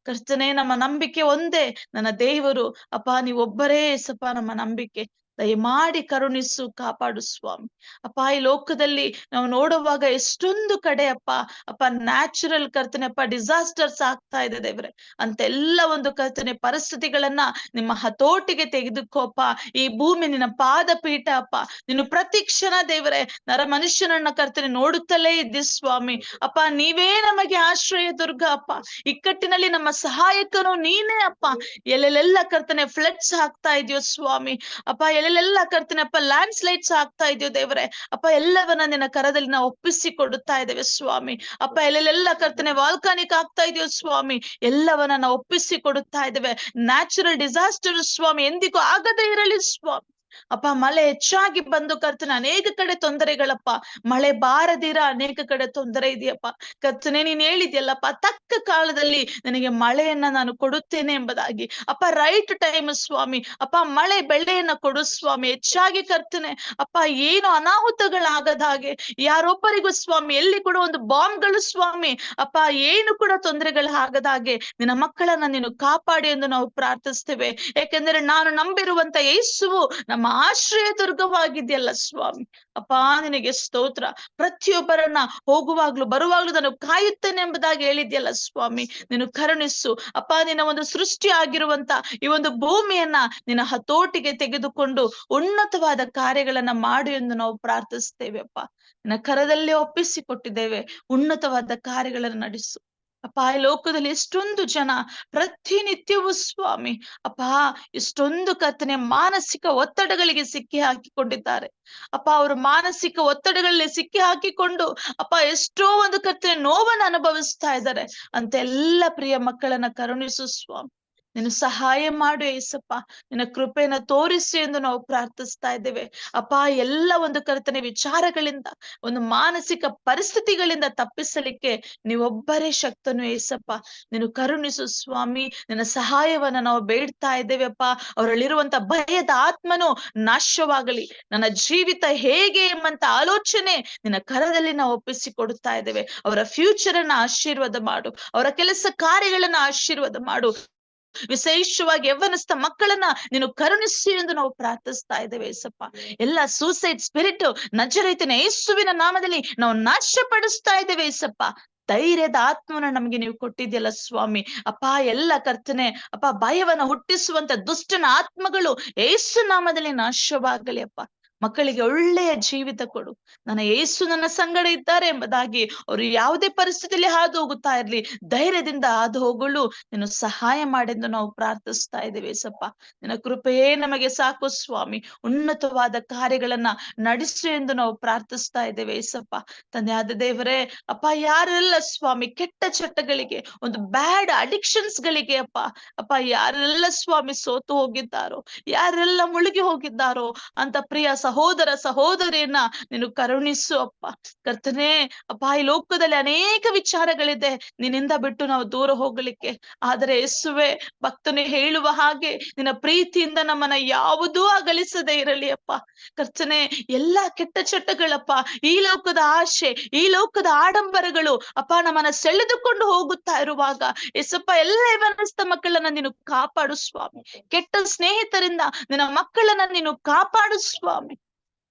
ಕರ್ತನೆ, ನಮ್ಮ ನಂಬಿಕೆ ಒಂದೇ, ನನ್ನ ದೇವರು ಅಪ್ಪ, ನೀವೊಬ್ಬರೇ ಎಸಪ್ಪ ನಮ್ಮ ನಂಬಿಕೆ. ದಯಮಾಡಿ ಕರುಣಿಸು, ಕಾಪಾಡು ಸ್ವಾಮಿ ಅಪ್ಪ. ಈ ಲೋಕದಲ್ಲಿ ನಾವು ನೋಡುವಾಗ ಎಷ್ಟೊಂದು ಕಡೆ ಅಪ್ಪ ನ್ಯಾಚುರಲ್ ಕರ್ತನೆ ಅಪ್ಪ ಡಿಸಾಸ್ಟರ್ಸ್ ಆಗ್ತಾ ಇದೆ ದೇವ್ರೆ. ಅಂತೆಲ್ಲ ಒಂದು ಕರ್ತನೆ ಪರಿಸ್ಥಿತಿಗಳನ್ನ ನಿಮ್ಮ ಹತೋಟಿಗೆ ತೆಗೆದುಕೋಪ್ಪ. ಈ ಭೂಮಿ ನಿನ್ನ ಪಾದ ಪೀಠ ಅಪ್ಪ. ನೀನು ಪ್ರತಿ ಕ್ಷಣ ದೇವರೇ ನರ ಮನುಷ್ಯನನ್ನ ಕರ್ತನೆ ನೋಡುತ್ತಲೇ ಇದ್ದಿ ಸ್ವಾಮಿ ಅಪ್ಪ. ನೀವೇ ನಮಗೆ ಆಶ್ರಯ ದುರ್ಗ ಅಪ್ಪ. ಇಕ್ಕಟ್ಟಿನಲ್ಲಿ ನಮ್ಮ ಸಹಾಯಕನು ನೀನೇ ಅಪ್ಪ. ಎಲ್ಲೆಲ್ಲ ಕರ್ತನೆ ಫ್ಲಡ್ಸ್ ಆಗ್ತಾ ಇದೆಯೋ ಸ್ವಾಮಿ ಅಪ್ಪ, ಎಲ್ಲೆಲ್ಲ ಕರ್ತನೆ ಅಪ್ಪ ಲ್ಯಾಂಡ್ ಸ್ಲೈಡ್ಸ್ ಆಗ್ತಾ ಇದೆಯೋ ದೇವರೇ, ಅಪ್ಪ ಎಲ್ಲವನ್ನ ನಿನ್ನ ಕರದಲ್ಲಿ ನಾವು ಒಪ್ಪಿಸಿ ಕೊಡುತ್ತಾ ಇದ್ದೇವೆ ಸ್ವಾಮಿ. ಅಪ್ಪ ಎಲ್ಲೆಲ್ಲ ಕರ್ತನೆ ವಾಲ್ಕಾನಿಕ್ ಆಗ್ತಾ ಇದೆಯೋ ಸ್ವಾಮಿ, ಎಲ್ಲವನ್ನ ನಾವು ಒಪ್ಪಿಸಿ ಕೊಡುತ್ತಾ ಇದ್ದೇವೆ. ನ್ಯಾಚುರಲ್ ಡಿಸಾಸ್ಟರ್ ಸ್ವಾಮಿ ಎಂದಿಗೂ ಆಗದೇ ಇರಲಿ ಸ್ವಾಮಿ. ಅಪ್ಪ ಮಳೆ ಹೆಚ್ಚಾಗಿ ಬಂದು ಕರ್ತನೆ ಅನೇಕ ಕಡೆ ತೊಂದರೆಗಳಪ್ಪ, ಮಳೆ ಬಾರದಿರ ಅನೇಕ ಕಡೆ ತೊಂದರೆ ಇದೆಯಪ್ಪ. ಕರ್ತನೆ ನೀನ್ ಹೇಳಿದ್ಯಲ್ಲಪ್ಪ, ತಕ್ಕ ಕಾಲದಲ್ಲಿ ನನಗೆ ಮಳೆಯನ್ನ ನಾನು ಕೊಡುತ್ತೇನೆ ಎಂಬುದಾಗಿ. ಅಪ್ಪ ರೈಟ್ ಟೈಮ್ ಸ್ವಾಮಿ, ಅಪ್ಪ ಮಳೆ ಬೆಳೆಯನ್ನ ಕೊಡು ಸ್ವಾಮಿ. ಹೆಚ್ಚಾಗಿ ಕರ್ತನೆ ಅಪ್ಪ ಏನು ಅನಾಹುತಗಳಾಗದ ಹಾಗೆ, ಯಾರೊಬ್ಬರಿಗೂ ಸ್ವಾಮಿ ಎಲ್ಲಿ ಕೂಡ ಒಂದು ಬಾಂಬ್ಗಳು ಸ್ವಾಮಿ ಅಪ್ಪ ಏನು ಕೂಡ ತೊಂದರೆಗಳು ಆಗದ ಹಾಗೆ ನಿನ್ನ ಮಕ್ಕಳನ್ನ ನೀನು ಕಾಪಾಡಿ ಎಂದು ನಾವು ಪ್ರಾರ್ಥಿಸ್ತೇವೆ. ಯಾಕೆಂದ್ರೆ ನಾನು ನಂಬಿರುವಂತ ಯೇಸುವು ನಮ್ಮ ಆಶ್ರಯ ದುರ್ಗವಾಗಿದೆಯಲ್ಲ ಸ್ವಾಮಿ. ಅಪ್ಪ ನಿನಗೆ ಸ್ತೋತ್ರ. ಪ್ರತಿಯೊಬ್ಬರನ್ನ ಹೋಗುವಾಗ್ಲೂ ಬರುವಾಗ್ಲೂ ನಾನು ಕಾಯುತ್ತೇನೆ ಎಂಬುದಾಗಿ ಹೇಳಿದ್ಯಲ್ಲ ಸ್ವಾಮಿ. ನೀನು ಕರುಣಿಸು ಅಪ್ಪ. ನಿನ್ನ ಒಂದು ಸೃಷ್ಟಿ ಆಗಿರುವಂತ ಈ ಒಂದು ಭೂಮಿಯನ್ನ ನಿನ್ನ ಹತೋಟಿಗೆ ತೆಗೆದುಕೊಂಡು ಉನ್ನತವಾದ ಕಾರ್ಯಗಳನ್ನ ಮಾಡು ಎಂದು ನಾವು ಪ್ರಾರ್ಥಿಸ್ತೇವೆ ಅಪ್ಪ. ನಿನ್ನ ಕರದಲ್ಲಿ ಒಪ್ಪಿಸಿಕೊಟ್ಟಿದ್ದೇವೆ, ಉನ್ನತವಾದ ಕಾರ್ಯಗಳನ್ನು ನಡೆಸು ಅಪ್ಪ. ಈ ಲೋಕದಲ್ಲಿ ಎಷ್ಟೊಂದು ಜನ ಪ್ರತಿನಿತ್ಯವೂ ಸ್ವಾಮಿ ಅಪ್ಪ ಎಷ್ಟೊಂದು ಕರ್ತನೆ ಮಾನಸಿಕ ಒತ್ತಡಗಳಿಗೆ ಸಿಕ್ಕಿ ಹಾಕಿಕೊಂಡಿದ್ದಾರೆ ಅಪ್ಪ. ಅವರು ಮಾನಸಿಕ ಒತ್ತಡಗಳಲ್ಲಿ ಸಿಕ್ಕಿ ಹಾಕಿಕೊಂಡು ಅಪ್ಪ ಎಷ್ಟೋ ಒಂದು ಕರ್ತನೆ ನೋವನ್ನು ಅನುಭವಿಸ್ತಾ ಇದ್ದಾರೆ. ಅಂತ ಎಲ್ಲ ಪ್ರಿಯ ಮಕ್ಕಳನ್ನ ಕರುಣಿಸು ಸ್ವಾಮಿ. ನೀನು ಸಹಾಯ ಮಾಡು ಏಸಪ್ಪ. ನಿನ್ನ ಕೃಪೆಯನ್ನ ತೋರಿಸಿ ಎಂದು ನಾವು ಪ್ರಾರ್ಥಿಸ್ತಾ ಇದ್ದೇವೆ ಅಪ್ಪ. ಎಲ್ಲ ಒಂದು ಕರ್ತನೆ ವಿಚಾರಗಳಿಂದ, ಒಂದು ಮಾನಸಿಕ ಪರಿಸ್ಥಿತಿಗಳಿಂದ ತಪ್ಪಿಸಲಿಕ್ಕೆ ನೀವೊಬ್ಬರೇ ಶಕ್ತನು ಏಸಪ್ಪ. ನೀನು ಕರುಣಿಸು ಸ್ವಾಮಿ. ನಿನ್ನ ಸಹಾಯವನ್ನ ನಾವು ಬೇಡ್ತಾ ಇದ್ದೇವೆ ಅಪ್ಪ. ಅವರಲ್ಲಿರುವಂತ ಭಯದ ಆತ್ಮನು ನಾಶವಾಗಲಿ. ನನ್ನ ಜೀವಿತ ಹೇಗೆ ಎಂಬಂತ ಆಲೋಚನೆ ನಿನ್ನ ಕರದಲ್ಲಿ ನಾವು ಒಪ್ಪಿಸಿ ಕೊಡುತ್ತಾ ಇದ್ದೇವೆ. ಅವರ ಫ್ಯೂಚರ್ ಅನ್ನ ಆಶೀರ್ವಾದ ಮಾಡು, ಅವರ ಕೆಲಸ ಕಾರ್ಯಗಳನ್ನ ಆಶೀರ್ವಾದ ಮಾಡು. ವಿಶೇಷವಾಗಿ ಯವ್ವನಸ್ಥ ಮಕ್ಕಳನ್ನ ನೀನು ಕರುಣಿಸಿ ಎಂದು ನಾವು ಪ್ರಾರ್ಥಿಸ್ತಾ ಇದ್ದೇವೆ ಏಸಪ್ಪ. ಎಲ್ಲ ಸೂಸೈಡ್ ಸ್ಪಿರಿಟ್ ನಜರೇತಿನ ಯೇಸುವಿನ ನಾಮದಲ್ಲಿ ನಾವು ನಾಶಪಡಿಸ್ತಾ ಇದ್ದೇವೆ ಏಸಪ್ಪ. ಧೈರ್ಯದ ಆತ್ಮನ ನಮ್ಗೆ ನೀವು ಕೊಟ್ಟಿದ್ಯಲ್ಲ ಸ್ವಾಮಿ ಅಪ್ಪ. ಎಲ್ಲ ಕರ್ತನೆ ಅಪ್ಪ ಭಯವನ್ನ ಹುಟ್ಟಿಸುವಂತ ದುಷ್ಟನ ಆತ್ಮಗಳು ಯೇಸು ನಾಮದಲ್ಲಿ ನಾಶವಾಗಲಿ ಅಪ್ಪ. ಮಕ್ಕಳಿಗೆ ಒಳ್ಳೆಯ ಜೀವಿತ ಕೊಡು. ನನ್ನ ಯೇಸು ನನ್ನ ಸಂಗಡ ಇದ್ದಾರೆ ಎಂಬುದಾಗಿ ಅವರು ಯಾವುದೇ ಪರಿಸ್ಥಿತಿಯಲ್ಲಿ ಹಾದು ಹೋಗುತ್ತಾ ಇರ್ಲಿ, ಧೈರ್ಯದಿಂದ ಹಾದು ಹೋಗಲು ನೀನು ಸಹಾಯ ಮಾಡೆಂದು ನಾವು ಪ್ರಾರ್ಥಿಸ್ತಾ ಇದ್ದೇವೆ ಏಸಪ್ಪ. ನಿನ್ನ ಕೃಪೆಯೇ ನಮಗೆ ಸಾಕು ಸ್ವಾಮಿ. ಉನ್ನತವಾದ ಕಾರ್ಯಗಳನ್ನ ನಡೆಸು ಎಂದು ನಾವು ಪ್ರಾರ್ಥಿಸ್ತಾ ಇದ್ದೇವೆ ಏಸಪ್ಪ. ತಂದೆಯಾದ ದೇವರೇ ಅಪ್ಪ, ಯಾರೆಲ್ಲ ಸ್ವಾಮಿ ಕೆಟ್ಟ ಚಟಗಳಿಗೆ, ಒಂದು ಬ್ಯಾಡ್ ಅಡಿಕ್ಷನ್ಸ್ ಗಳಿಗೆ ಅಪ್ಪ ಯಾರೆಲ್ಲ ಸ್ವಾಮಿ ಸೋತು ಹೋಗಿದ್ದಾರೋ, ಯಾರೆಲ್ಲ ಮುಳುಗಿ ಹೋಗಿದ್ದಾರೋ ಅಂತ ಪ್ರಿಯ ಸಹೋದರ ಸಹೋದರಿಯನ್ನ ನೀನು ಕರುಣಿಸು ಅಪ್ಪ. ಕರ್ತನೇ ಅಪ್ಪ, ಈ ಲೋಕದಲ್ಲಿ ಅನೇಕ ವಿಚಾರಗಳಿದೆ ನಿನ್ನಿಂದ ಬಿಟ್ಟು ನಾವು ದೂರ ಹೋಗ್ಲಿಕ್ಕೆ. ಆದರೆ ಯೇಸುವೆ, ಭಕ್ತನು ಹೇಳುವ ಹಾಗೆ ನಿನ್ನ ಪ್ರೀತಿಯಿಂದ ನಮ್ಮನ್ನ ಯಾವುದೂ ಅಗಲಿಸದೆ ಇರಲಿ ಅಪ್ಪ. ಕರ್ತನೇ ಎಲ್ಲಾ ಕೆಟ್ಟ ಚಟಗಳಪ್ಪ, ಈ ಲೋಕದ ಆಶೆ, ಈ ಲೋಕದ ಆಡಂಬರಗಳು ಅಪ್ಪ ನಮ್ಮನ್ನ ಸೆಳೆದುಕೊಂಡು ಹೋಗುತ್ತಾ ಇರುವಾಗ ಯೇಸಪ್ಪ, ಎಲ್ಲ ಯೌವನಸ್ಥ ಮಕ್ಕಳನ್ನ ನೀನು ಕಾಪಾಡು ಸ್ವಾಮಿ. ಕೆಟ್ಟ ಸ್ನೇಹಿತರಿಂದ ನಿನ್ನ ಮಕ್ಕಳನ್ನ ನೀನು ಕಾಪಾಡು ಸ್ವಾಮಿ.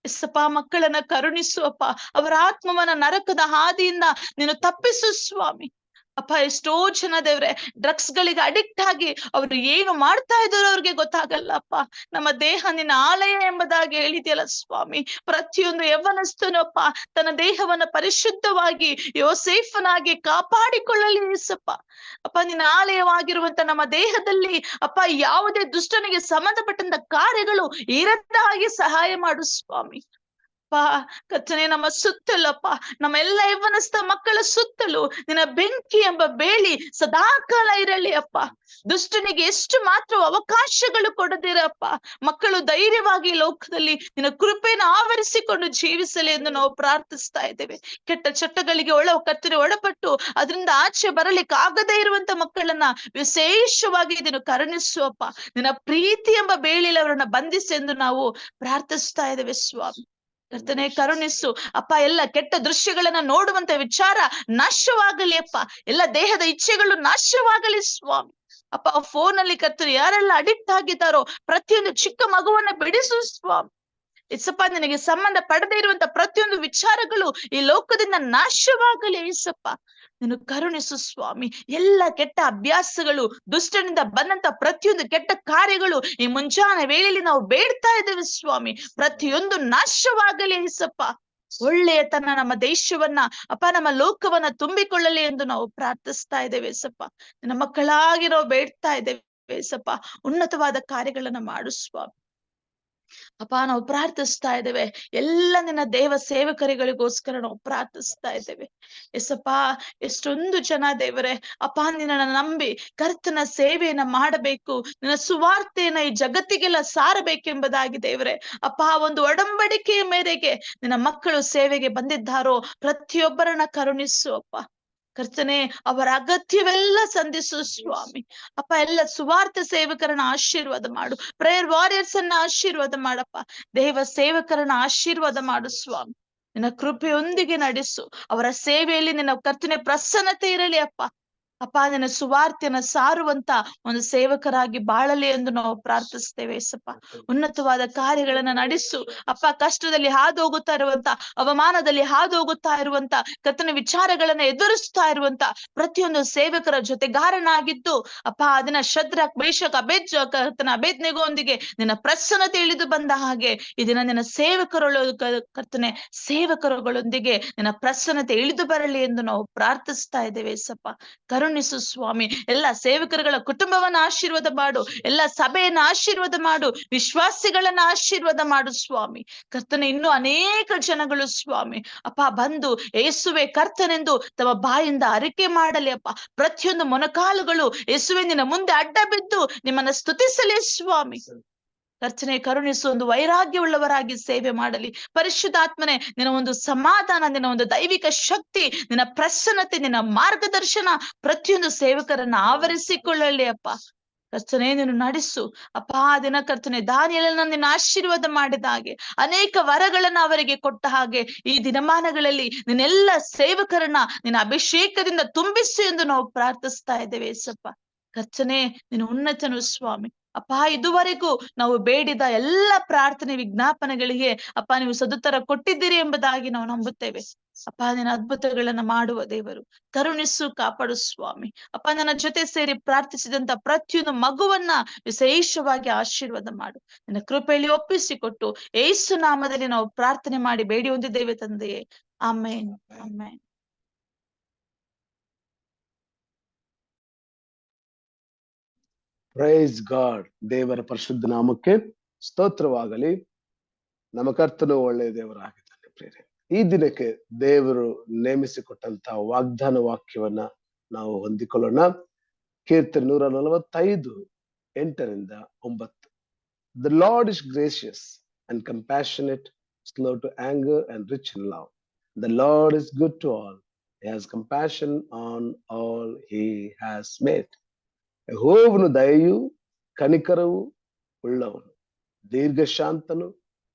ಯೇಸಪ್ಪ, ಮಕ್ಕಳನ್ನ ಕರುಣಿಸು ಅಪ್ಪ. ಅವರ ಆತ್ಮವನ್ನ ನರಕದ ಹಾದಿಯಿಂದ ನೀನು ತಪ್ಪಿಸು ಸ್ವಾಮಿ ಅಪ್ಪ. ಎಷ್ಟೋ ಜನ ದೇವ್ರೆ ಡ್ರಗ್ಸ್ ಗಳಿಗೆ ಅಡಿಕ್ಟ್ ಆಗಿ ಅವರು ಏನು ಮಾಡ್ತಾ ಇದ್ದಾರೋ ಅವ್ರಿಗೆ ಗೊತ್ತಾಗಲ್ಲ ಅಪ್ಪ. ನಮ್ಮ ದೇಹ ನಿನ್ನ ಆಲಯ ಎಂಬುದಾಗಿ ಹೇಳಿದೆಯಲ್ಲ ಸ್ವಾಮಿ. ಪ್ರತಿಯೊಂದು ಯೌವನಸ್ಥನು ಅಪ್ಪ ತನ್ನ ದೇಹವನ್ನ ಪರಿಶುದ್ಧವಾಗಿ ಯೋಸೇಫನಾಗಿ ಕಾಪಾಡಿಕೊಳ್ಳಲಿ ಯೇಸಪ್ಪ. ಅಪ್ಪ, ನಿನ್ನ ಆಲಯವಾಗಿರುವಂತ ನಮ್ಮ ದೇಹದಲ್ಲಿ ಅಪ್ಪ ಯಾವುದೇ ದುಷ್ಟನಿಗೆ ಸಂಬಂಧಪಟ್ಟಂತ ಕಾರ್ಯಗಳು ಇರದ ಹಾಗೆ ಸಹಾಯ ಮಾಡು ಸ್ವಾಮಿ. ಕರ್ತನೆ, ನಮ್ಮ ಸುತ್ತಲಪ್ಪ, ನಮ್ಮ ಎಲ್ಲ ಯೌವನಸ್ಥ ಮಕ್ಕಳ ಸುತ್ತಲೂ ನಿನ್ನ ಬೆಂಕಿ ಎಂಬ ಬೇಲಿ ಸದಾಕಾಲ ಇರಲಿ ಅಪ್ಪ. ದುಷ್ಟನಿಗೆ ಎಷ್ಟು ಮಾತ್ರ ಅವಕಾಶಗಳು ಕೊಡದಿರಪ್ಪ. ಮಕ್ಕಳು ಧೈರ್ಯವಾಗಿ ಲೋಕದಲ್ಲಿ ನಿನ್ನ ಕೃಪೆಯನ್ನು ಆವರಿಸಿಕೊಂಡು ಜೀವಿಸಲಿ ಎಂದು ನಾವು ಪ್ರಾರ್ಥಿಸ್ತಾ ಇದ್ದೇವೆ. ಕೆಟ್ಟ ಚಟಗಳಿಗೆ ಕರ್ತನೆ ಒಳಪಟ್ಟು ಅದರಿಂದ ಆಚೆ ಬರಲಿಕ್ಕೆ ಆಗದೇ ಇರುವಂತ ಮಕ್ಕಳನ್ನ ವಿಶೇಷವಾಗಿ ಇದನ್ನು ಕರುಣಿಸುವಪ್ಪ. ನಿನ್ನ ಪ್ರೀತಿ ಎಂಬ ಬೇಲಿಯಲ್ಲಿ ಅವರನ್ನ ಬಂಧಿಸಿ ಎಂದು ನಾವು ಪ್ರಾರ್ಥಿಸ್ತಾ ಇದ್ದೇವೆ ಸ್ವಾಮಿ. ಕರ್ತನೆ, ಕರುಣಿಸು ಅಪ್ಪ. ಎಲ್ಲ ಕೆಟ್ಟ ದೃಶ್ಯಗಳನ್ನ ನೋಡುವಂತ ವಿಚಾರ ನಾಶವಾಗಲಿ ಅಪ್ಪ. ಎಲ್ಲ ದೇಹದ ಇಚ್ಛೆಗಳು ನಾಶವಾಗಲಿ ಸ್ವಾಮಿ ಅಪ್ಪ. ಫೋನ್ ಅಲ್ಲಿ ಕರ್ತನೆ ಯಾರೆಲ್ಲ ಅಡಿಕ್ಟ್ ಆಗಿದ್ದಾರೋ ಪ್ರತಿಯೊಂದು ಚಿಕ್ಕ ಮಗುವನ್ನ ಬಿಡಿಸು ಸ್ವಾಮಿ. ಏಸಪ್ಪ, ನಿನಗೆ ಸಂಬಂಧ ಪಡದೇ ಇರುವಂತ ಪ್ರತಿಯೊಂದು ವಿಚಾರಗಳು ಈ ಲೋಕದಿಂದ ನಾಶವಾಗಲಿ ಏಸಪ್ಪ. ನೀನು ಕರುಣಿಸು ಸ್ವಾಮಿ. ಎಲ್ಲ ಕೆಟ್ಟ ಅಭ್ಯಾಸಗಳು, ದುಷ್ಟನಿಂದ ಬಂದಂತ ಪ್ರತಿಯೊಂದು ಕೆಟ್ಟ ಕಾರ್ಯಗಳು ಈ ಮುಂಜಾನೆ ವೇಳೆಯಲ್ಲಿ ನಾವು ಬೇಡ್ತಾ ಇದ್ದೇವೆ ಸ್ವಾಮಿ. ಪ್ರತಿಯೊಂದು ನಾಶವಾಗಲಿ ಏಸಪ್ಪ. ಒಳ್ಳೆಯತನ ನಮ್ಮ ದೇಶವನ್ನ ಅಪ್ಪ, ನಮ್ಮ ಲೋಕವನ್ನ ತುಂಬಿಕೊಳ್ಳಲಿ ಎಂದು ನಾವು ಪ್ರಾರ್ಥಿಸ್ತಾ ಇದ್ದೇವೆ ಏಸಪ್ಪ. ನನ್ನ ಮಕ್ಕಳಾಗಿ ನಾವು ಬೇಡ್ತಾ ಇದ್ದೇವೆ ಏಸಪ್ಪ. ಉನ್ನತವಾದ ಕಾರ್ಯಗಳನ್ನ ಮಾಡು ಸ್ವಾಮಿ. ಅಪ್ಪ ನಾವು ಪ್ರಾರ್ಥಿಸ್ತಾ ಇದ್ದೇವೆ. ಎಲ್ಲ ನಿನ್ನ ದೇವ ಸೇವಕರಿಗಳಿಗೋಸ್ಕರ ನಾವು ಪ್ರಾರ್ಥಿಸ್ತಾ ಇದ್ದೇವೆ. ಎಸಪ್ಪ, ಎಷ್ಟೊಂದು ಜನ ದೇವರೇ ಅಪ್ಪ ನಿನ್ನನ್ನು ನಂಬಿ ಕರ್ತನ ಸೇವೆಯನ್ನ ಮಾಡಬೇಕು, ನಿನ್ನ ಸುವಾರ್ತೆಯನ್ನ ಈ ಜಗತ್ತಿಗೆಲ್ಲ ಸಾರಬೇಕೆಂಬುದಾಗಿ ದೇವರೇ ಅಪ್ಪ ಒಂದು ಒಡಂಬಡಿಕೆಯ ಮೇರೆಗೆ ನಿನ್ನ ಮಕ್ಕಳು ಸೇವೆಗೆ ಬಂದಿದ್ದಾರೋ ಪ್ರತಿಯೊಬ್ಬರನ್ನ ಕರುಣಿಸು ಅಪ್ಪ. ಕರ್ತನೆ, ಅವರ ಅಗತ್ಯವೆಲ್ಲ ಸಂಧಿಸು ಸ್ವಾಮಿ. ಅಪ್ಪ ಎಲ್ಲ ಸುವಾರ್ಥ ಸೇವಕರನ್ನ ಆಶೀರ್ವಾದ ಮಾಡು. ಪ್ರೇಯರ್ ವಾರಿಯರ್ಸ್ ಅನ್ನ ಆಶೀರ್ವಾದ ಮಾಡಪ್ಪ. ದೇವ ಸೇವಕರನ್ನ ಆಶೀರ್ವಾದ ಮಾಡು ಸ್ವಾಮಿ. ನಿನ್ನ ಕೃಪೆಯೊಂದಿಗೆ ನಡೆಸು. ಅವರ ಸೇವೆಯಲ್ಲಿ ನಿನ್ನ ಕರ್ತನೆ ಪ್ರಸನ್ನತೆ ಇರಲಿ ಅಪ್ಪ. ಅಪ್ಪ ನಿನ್ನ ಸುವಾರ್ತೆಯನ್ನ ಸಾರುವಂತ ಒಂದು ಸೇವಕರಾಗಿ ಬಾಳಲಿ ಎಂದು ನಾವು ಪ್ರಾರ್ಥಿಸ್ತೇವೆ ಏಸಪ್ಪ. ಉನ್ನತವಾದ ಕಾರ್ಯಗಳನ್ನ ನಡೆಸು ಅಪ್ಪ. ಕಷ್ಟದಲ್ಲಿ ಹಾದು ಹೋಗುತ್ತಾ ಇರುವಂತ, ಅವಮಾನದಲ್ಲಿ ಹಾದು ಹೋಗುತ್ತಾ ಇರುವಂತ, ಕರ್ತನ ವಿಚಾರಗಳನ್ನ ಎದುರಿಸ್ತಾ ಇರುವಂತ ಪ್ರತಿಯೊಂದು ಸೇವಕರ ಜೊತೆಗಾರನಾಗಿದ್ದು ಅಪ್ಪ ಅದನ್ನ ಶದ್ರಕ್, ಮೇಷಕ್, ಕರ್ತನ ಅಬೇದ್ನೆಗೋಂದಿಗೆ ನಿನ್ನ ಪ್ರಸನ್ನತೆ ಇಳಿದು ಬಂದ ಹಾಗೆ ಈ ದಿನ ನಿನ್ನ ಕರ್ತನೆ ಸೇವಕರುಗಳೊಂದಿಗೆ ನಿನ್ನ ಪ್ರಸನ್ನತೆ ಇಳಿದು ಬರಲಿ ಎಂದು ನಾವು ಪ್ರಾರ್ಥಿಸ್ತಾ ಇದ್ದೇವೆ ಏಸಪ್ಪ. ಕರುಣಿಸು ಸ್ವಾಮಿ. ಎಲ್ಲ ಸೇವಕರುಗಳ ಕುಟುಂಬವನ್ನ ಆಶೀರ್ವಾದ ಮಾಡು. ಎಲ್ಲ ಸಭೆಯನ್ನ ಆಶೀರ್ವಾದ ಮಾಡು. ವಿಶ್ವಾಸಿಗಳನ್ನ ಆಶೀರ್ವಾದ ಮಾಡು ಸ್ವಾಮಿ. ಕರ್ತನೆ, ಇನ್ನೂ ಅನೇಕ ಜನಗಳು ಸ್ವಾಮಿ ಅಪ್ಪ ಬಂದು ಯೇಸುವೆ ಕರ್ತನೆಂದು ತಮ್ಮ ಬಾಯಿಂದ ಅರಿಕೆ ಮಾಡಲಿ ಅಪ್ಪ. ಪ್ರತಿಯೊಂದು ಮೊಣಕಾಲುಗಳು ಯೇಸುವೆ ನಿನ್ನ ಮುಂದೆ ಅಡ್ಡ ಬಿದ್ದು ನಿಮ್ಮನ್ನ ಸ್ತುತಿಸಲಿ ಸ್ವಾಮಿ. ಕರ್ತನೆ, ಕರುಣಿಸು. ಒಂದು ವೈರಾಗ್ಯವುಳ್ಳವರಾಗಿ ಸೇವೆ ಮಾಡಲಿ. ಪರಿಶುದ್ಧಾತ್ಮನೆ, ನಿನ್ನ ಒಂದು ಸಮಾಧಾನ, ನಿನ್ನ ಒಂದು ದೈವಿಕ ಶಕ್ತಿ, ನಿನ್ನ ಪ್ರಸನ್ನತೆ, ನಿನ್ನ ಮಾರ್ಗದರ್ಶನ ಪ್ರತಿಯೊಂದು ಸೇವಕರನ್ನ ಆವರಿಸಿಕೊಳ್ಳಲಿ ಅಪ್ಪ. ಕರ್ತನೆ, ನೀನು ನಡೆಸು ಅಪ್ಪ. ದಿನ ಕರ್ತನೆ, ದಾನಿಯೇಲನನ್ನ ನಿನ್ನ ಆಶೀರ್ವಾದ ಮಾಡಿದ ಹಾಗೆ, ಅನೇಕ ವರಗಳನ್ನ ಅವರಿಗೆ ಕೊಟ್ಟ ಹಾಗೆ ಈ ದಿನಮಾನಗಳಲ್ಲಿ ನಿನ್ನೆಲ್ಲ ಸೇವಕರನ್ನ ನಿನ್ನ ಅಭಿಷೇಕದಿಂದ ತುಂಬಿಸು ಎಂದು ನಾವು ಪ್ರಾರ್ಥಿಸ್ತಾ ಇದ್ದೇವೆ ಏಸಪ್ಪ. ಕರ್ತನೆ, ನೀನು ಉನ್ನತನು ಸ್ವಾಮಿ ಅಪ್ಪ. ಇದುವರೆಗೂ ನಾವು ಬೇಡಿದ ಎಲ್ಲ ಪ್ರಾರ್ಥನೆ ವಿಜ್ಞಾಪನೆಗಳಿಗೆ ಅಪ್ಪ ನೀವು ಸದುತ್ತರ ಕೊಟ್ಟಿದ್ದೀರಿ ಎಂಬುದಾಗಿ ನಾವು ನಂಬುತ್ತೇವೆ ಅಪ್ಪ. ನಿನ್ನ ಅದ್ಭುತಗಳನ್ನ ಮಾಡುವ ದೇವರು, ಕರುಣಿಸು, ಕಾಪಾಡು ಸ್ವಾಮಿ ಅಪ್ಪ. ನನ್ನ ಜೊತೆ ಸೇರಿ ಪ್ರಾರ್ಥಿಸಿದಂತ ಪ್ರತಿಯೊಂದು ಮಗುವನ್ನ ವಿಶೇಷವಾಗಿ ಆಶೀರ್ವಾದ ಮಾಡು. ನಿನ್ನ ಕೃಪೆಯಲ್ಲಿ ಒಪ್ಪಿಸಿಕೊಟ್ಟು ಯೇಸು ನಾಮದಲ್ಲಿ ನಾವು ಪ್ರಾರ್ಥನೆ ಮಾಡಿ ಬೇಡಿ ಹೊಂದಿದ್ದೇವೆ ತಂದೆಯೇ. Amen, amen. Praise God. ದೇವರ ಪರಿಶುದ್ಧ ನಾಮಕ್ಕೆ ಸ್ತೋತ್ರವಾಗಲಿ. ನಮ್ಮ ಕರ್ತನು ಒಳ್ಳೆಯ ದೇವರಾಗಿದ್ದಾನೆ ಪ್ರಿಯರೇ. ಈ ದಿನಕ್ಕೆ ದೇವರು ನೇಮಿಸಿಕೊಟ್ಟಂತಹ ವಾಗ್ದಾನ ವಾಕ್ಯವನ್ನ ನಾವು ಹೊಂದಿಕೊಳ್ಳೋಣ. ಕೀರ್ತನೆ 145, 8-9. The Lord is gracious and compassionate, slow to anger and rich in love. The Lord is good to all. He has compassion on all he has made. ಯೆಹೋವನು ದಯೆಯು ಕನಿಕರವು ಉಳ್ಳವನು, ದೀರ್ಘಶಾಂತನು,